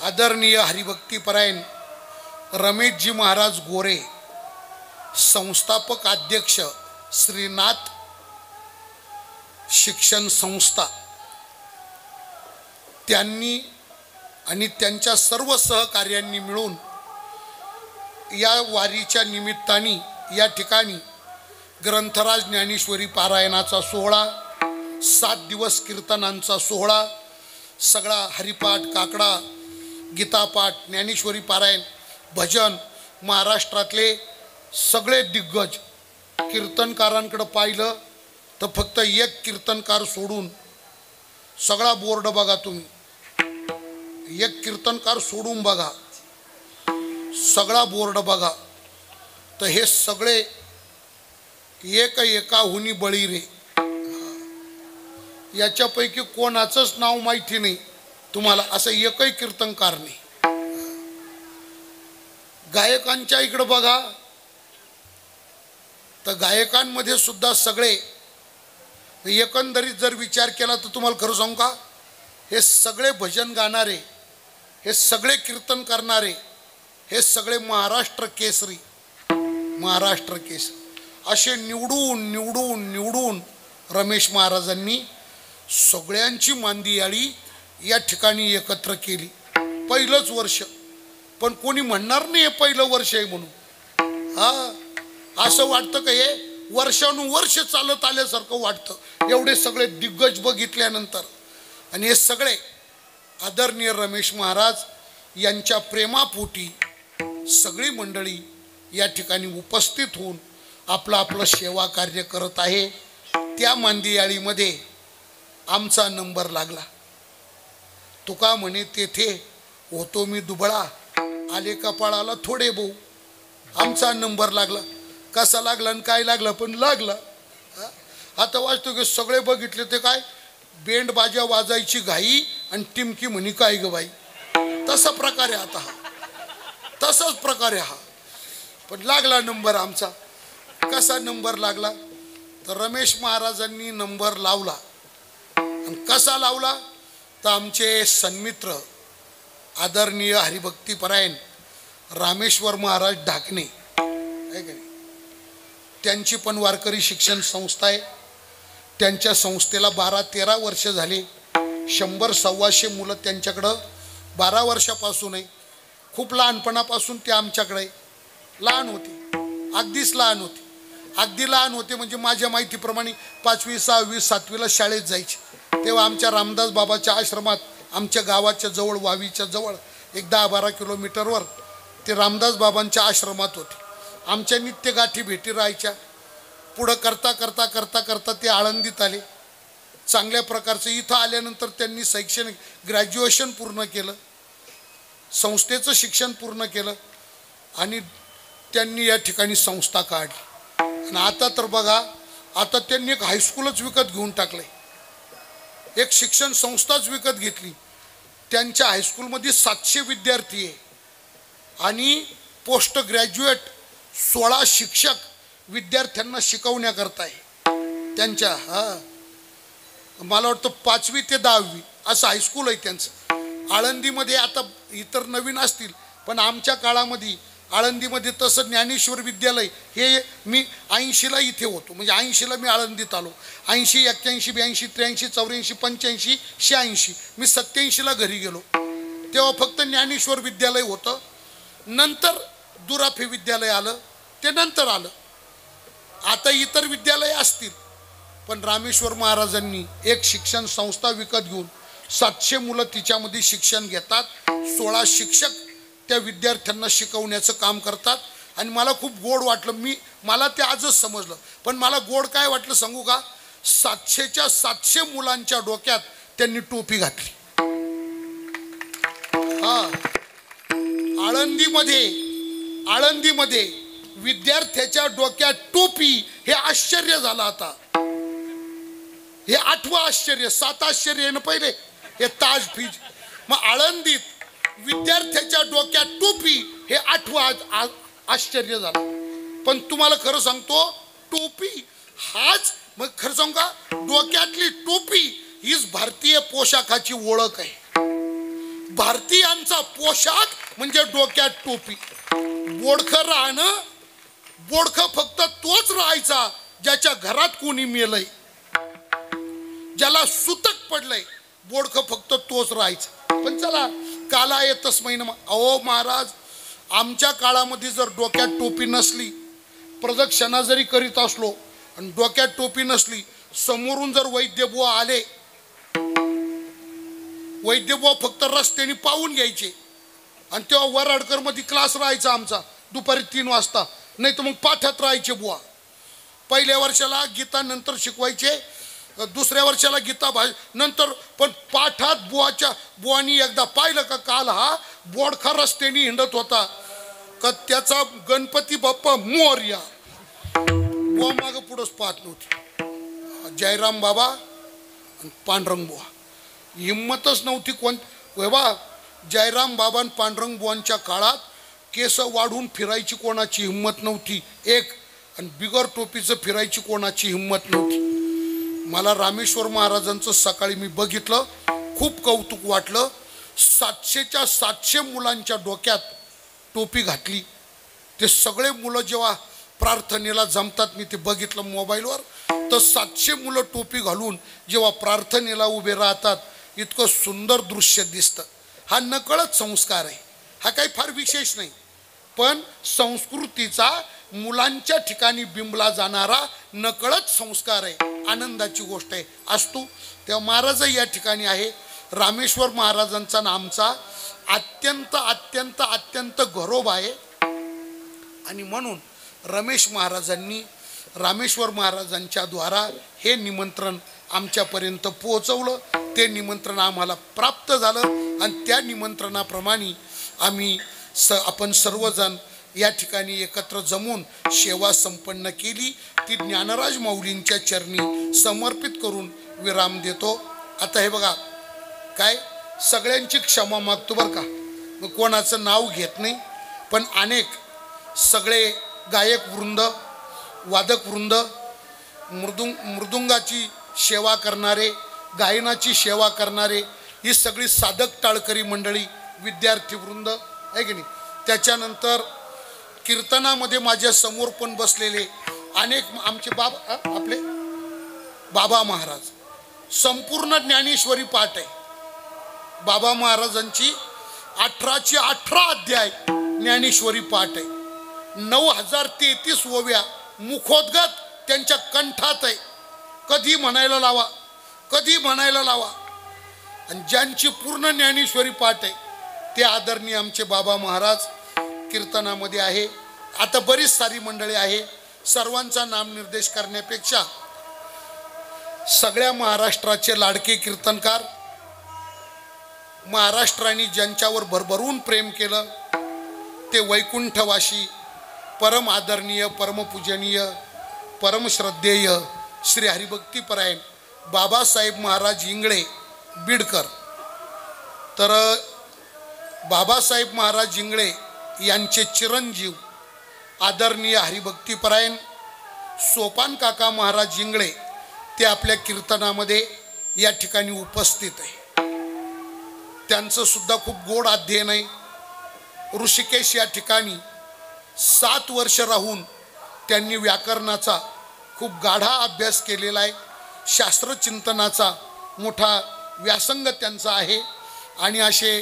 आदरणीय हरिभक्तीपरायण रमेशजी महाराज गोरे, संस्थापक अध्यक्ष श्रीनाथ शिक्षण संस्था, त्यांनी आणि त्यांच्या सर्व सहकार्यांनी मिळून या वारीच्या निमित्ताने या ठिकाणी ग्रंथराज ज्ञानेश्वरी पारायणाचा सोहळा, 7 दिवस कीर्तनांचा सोहळा, सगळा हरिपाठ, काकडा, गीतापाठ, ज्ञानेश्वरी पारायण, भजन, महाराष्ट्रातले सगळे दिग्गज कीर्तनकारांकडे पाहिलं तर फक्त एक कीर्तनकार सोडून सगळा बोर्ड बघा तुम्ही, एक कीर्तनकार सोडून बघा, सगळा बोर्ड बघा, तर हे सगळे एकाहुनी बळी रे। याच्यापैकी कोणाचंच नाव माहिती नाही तुम्हाला, असं एकही कीर्तनकार नाही। गायकांच्या इकडे बघा तर गायकांमध्ये सुद्धा सगळे, एकंदरीत जर विचार केला तर तुम्हाला खरं सांगू का, हे सगळे भजन गाणारे, हे सगळे कीर्तन करणारे, हे सगळे महाराष्ट्र केसरी असे निवडून रमेश महाराजांनी सगळ्यांची मांदियाळी या ठिकाणी एकत्र केली। पहिलंच वर्ष, पण कोणी म्हणणार नाही हे पहिलं वर्ष आहे म्हणून। हा, असं वाटतं का हे वर्षानुवर्ष चालत आल्यासारखं वाटतं एवढे सगळे दिग्गज बघितल्यानंतर. आणि हे सगळे आदरणीय रमेश महाराज यांच्या प्रेमापोटी सगळी मंडळी या ठिकाणी उपस्थित होऊन आपलं सेवा कार्य करत आहे. त्या मांदियाळीमध्ये आमचा नंबर लागला. तुका म्हणे तेथे होतो मी दुबळा, आले कपाळाला थोडे भाऊ. आमचा नंबर लागला. कसा लागला आणि काय लागला, पण लागला. आता वाचतो की सगळे बघितले ते काय बेंड बाजा वाजायची घाई आणि टिमकी म्हणी काय ग बाई. तसा प्रकारे आता हा, तसाच प्रकारे हा. पण लागला नंबर आमचा. कसा नंबर लागला तर रमेश महाराजांनी नंबर लावला. आणि कसा लावला तर आमचे सन्मित्र आदरणीय हरिभक्तीपरायण रामेश्वर महाराज ढाकणे आहे का, त्यांची पण वारकरी शिक्षण संस्था आहे. त्यांच्या संस्थेला 12-13 वर्ष झाले. 100-125 मुलं त्यांच्याकडं 12 वर्षापासून आहे. खूप लहानपणापासून ते आमच्याकडे लहान होते, अगदीच लहान होते. अगदी लहान होते म्हणजे माझ्या माहितीप्रमाणे 5वी 6वी 7वीला शाळेत जायचे. तेव्हा आमच्या रामदास बाबाच्या आश्रमात आमच्या गावाच्या जवळ वावीच्या जवळ एक 10-12 किलोमीटरवर ते रामदास बाबांच्या आश्रमात होते. आमच्या नित्य गाठी भेटी राहायच्या. पुढं करता करता करता करता ते आळंदीत आले. चांगल्या प्रकारचं इथं आल्यानंतर त्यांनी शैक्षणिक ग्रॅज्युएशन पूर्ण केलं, संस्थेचं शिक्षण पूर्ण केलं आणि त्यांनी या ठिकाणी संस्था काढली. आणि आता तर बघा, आता त्यांनी एक हायस्कूलच विकत घेऊन टाकले, एक शिक्षण संस्थाच विकत घेतली. त्यांच्या हायस्कूलमध्ये 700 विद्यार्थी आहे आणि पोस्ट ग्रॅज्युएट 16 शिक्षक विद्यार्थ्यांना शिकवण्याकरता आहे त्यांच्या. मला वाटतं 5वी ते 10वी असं हायस्कूल आहे त्यांचं आळंदीमध्ये. आता इतर नवीन असतील पण आमच्या काळामध्ये आळंदीमध्ये तसं ज्ञानेश्वर विद्यालय हे मी 80ला इथे होतो. म्हणजे 80ला मी आळंदीत आलो. 80, 81, 82, 83, 84, 85, 86 मी 87ला घरी गेलो. तेव्हा फक्त ज्ञानेश्वर विद्यालय होतं. नंतर दुराफे विद्यालय आलं, ते नंतर आलं. आता इतर विद्यालय असतील पण रामेश्वर महाराजांनी एक शिक्षण संस्था विकत घेऊन 700 मुलं तिच्यामध्ये शिक्षण घेतात. 16 शिक्षक त्या विद्यार्थ्यांना शिकवण्याचं काम करतात. आणि मला खूप गोड वाटलं. मला ते आजच समजलं. पण मला गोड काय वाटलं सांगू का, 700च्या 700 मुलांच्या डोक्यात त्यांनी टोपी घातली. आळंदीमध्ये विद्यार्थ्याच्या डोक्यात टोपी हे आश्चर्य झालं. आता हे 8वं आश्चर्य. 7 आश्चर्य ना पहिले हे ताज फीज. मग आळंदीत विद्यार्थ्याच्या डोक्यात टोपी हे 8वं आश्चर्य झालं. पण तुम्हाला खरं सांगतो, टोपी हाच, मग खरं सांगू का, डोक्यातली टोपी हीच भारतीय पोशाखाची ओळख आहे. भारतीयांचा पोशाख म्हणजे डोक्यात टोपी. बोडखं राहणं, बोडखं फक्त तोच राहायचा ज्याच्या घरात कोणी मेलय, ज्याला सुतक पडलंय, बोडखं फक्त तोच राहायचा. पण चला, काला येतच महिना. अहो महाराज, आमच्या काळामध्ये जर डोक्यात टोपी नसली, प्रदक्षिणा जरी करीत असलो आणि डोक्यात टोपी नसली, समोरून जर वैद्यबुवा आले, वैद्यबुवा फक्त रस्त्याने पाहून घ्यायचे. आणि तेव्हा वराडकर मध्ये क्लास राहायचा आमचा दुपारी 3 वाजता. नाही तर मग पाठात राहायचे बुवा. पहिल्या वर्षाला गीता नंतर शिकवायचे, दुसऱ्या वर्षाला गीता नंतर. पण पाठात बुवानी एकदा पाहिलं का काल हा बोडखा रस्त्याने हिंडत होता का त्याचा गणपती बाप्पा मोरया. बुवा माग पुढंच पाहत नव्हती. जयराम बाबा आणि पांडुरंग बुवा, हिंमतच नव्हती. कोण बा, जयराम बाबा आणि पांडुरंग बुवांच्या काळात केस वाढून फिरायची कोणाची हिंमत नव्हती एक, आणि बिगर टोपीचं फिरायची कोणाची हिंमत नव्हती. मला रामेश्वर महाराजांचं सकाळी मी बघितलं, खूप कौतुक वाटलं. 700च्या 700 मुलांच्या डोक्यात टोपी घातली. ते सगळे मुलं जेव्हा प्रार्थनेला जमतात, मी ते बघितलं मोबाईलवर, तर 700 मुलं टोपी घालून जेव्हा प्रार्थनेला उभे राहतात, इतकं सुंदर दृश्य दिसतं. हा नकळत संस्कार आहे, हा काही फार विशेष नाही. पण संस्कृतीचा मुलांच्या ठिकाणी बिंबला जाणारा नकळत संस्कार आहे, आनंदाची गोष्ट आहे. असतो तेव्हा महाराज या ठिकाणी आहे. रामेश्वर महाराजांचा आमचा अत्यंत अत्यंत अत्यंत गौरव आहे. आणि म्हणून रामेश्वर महाराजांच्या द्वारा हे निमंत्रण आमच्यापर्यंत पोहोचवलं. ते निमंत्रण आम्हाला प्राप्त झालं आणि त्या निमंत्रणाप्रमाणे आपण सर्वजण या ठिकाणी एकत्र जमून सेवा संपन्न केली. ती ज्ञानराज माऊलींच्या चरणी समर्पित करून विराम देतो. आता हे बघा, काय सगळ्यांची क्षमा मागतो बरं का, मग कोणाचं नाव घेत नाही, पण अनेक सगळे गायक वृंद, वादक वृंद, मृदुंगाची सेवा करणारे, गायनाची सेवा करणारे, ही सगळी साधक टाळकरी मंडळी, विद्यार्थी वृंद आहे की नाही. त्याच्यानंतर कीर्तनामध्ये माझ्या समोर पण बसलेले अनेक आमचे आपले बाबा महाराज, संपूर्ण ज्ञानेश्वरी पाठ आहे. बाबा महाराजांची 18चे 18 अध्याय ज्ञानेश्वरी पाठ आहे. 9033 ओव्या मुखोद्गत त्यांच्या कंठात आहे. कधी म्हणायला लावा, कधी म्हणायला लावा. आणि ज्यांची पूर्ण ज्ञानेश्वरी पाठ आहे ते आदरणीय आमचे बाबा महाराज कीर्तनामध्ये आहे. आता बरीच सारी मंडळी आहे. सर्वांचा नामनिर्देश करण्यापेक्षा सगळ्या महाराष्ट्राचे लाडके कीर्तनकार, महाराष्ट्राने ज्यांच्यावर भरभरून प्रेम केलं ते वैकुंठवासी, परम आदरणीय, परमपूजनीय, परमश्रद्धेय श्री हरिभक्तीपरायण बाबासाहेब महाराज इंगळे बीडकर. तर बाबासाहेब महाराज इंगळे यांचे चिरंजीव आदरणीय हरिभक्तीपरायण सोपान काका महाराज इंगळे ते आपल्या कीर्तनामध्ये या ठिकाणी उपस्थित आहे. त्यांचं सुद्धा खूप गोड अध्ययन आहे. ऋषिकेश या ठिकाणी 7 वर्ष राहून त्यांनी व्याकरणाचा खूप गाढा अभ्यास केलेला आहे. शास्त्रचिंतनाचा मोठा व्यासंग त्यांचा आहे. आणि असे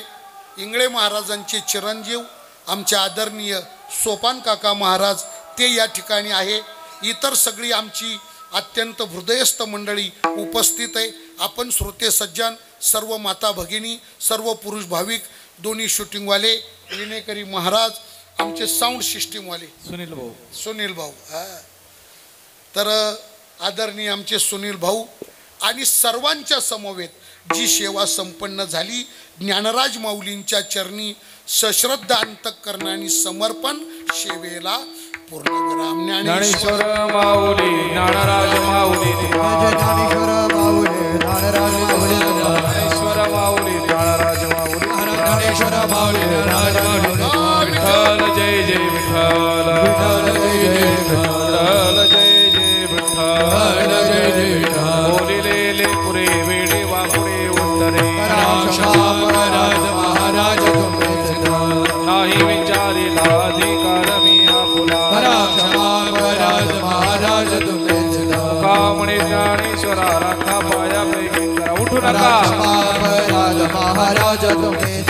इंगळे महाराजांचे चिरंजीव आमचे आदरणीय सोपान काका महाराज ते या ठिकाणी आहे. इतर सगळी आमची अत्यंत हृदयस्थ मंडळी उपस्थित आहे. आपण श्रोते सज्जन, सर्व माता भगिनी, सर्व पुरुष भाविक, दोन्ही शूटिंगवाले, विनेकरी महाराज, आमचे साऊंड सिस्टीमवाले सुनील भाऊ तर आदरणीय आमचे सुनील भाऊ आणि सर्वांच्या समवेत जी सेवा संपन्न झाली, ज्ञानराज माऊलींच्या चरणी सश्रद्धा अंतःकरणाने समर्पण सेवेला पूर्णविराम. ज्ञानेश्वर माऊली, ज्ञानराज माऊली, ज्ञानेश्वर माऊली, ज्ञानराज माऊली, ज्ञानेश्वर माऊली, ज्ञानराज माऊली, ज्ञानेश्वर माऊली, ज्ञानराज माऊली. विठ्ठल जय जय विठ्ठल, विठ्ठल जय जय विठ्ठल, जय जय विठ्ठल, जय जय विठ्ठल. बोलिलेले पुरे वेडे वापुरे उत्तरे, राज महाराज नाही विचारिला अधिकार मी आपुला. महाराज कामणे ज्ञानेश्वरा राखा पाया पैकी करा. उठू नका. महाराज तुम्ही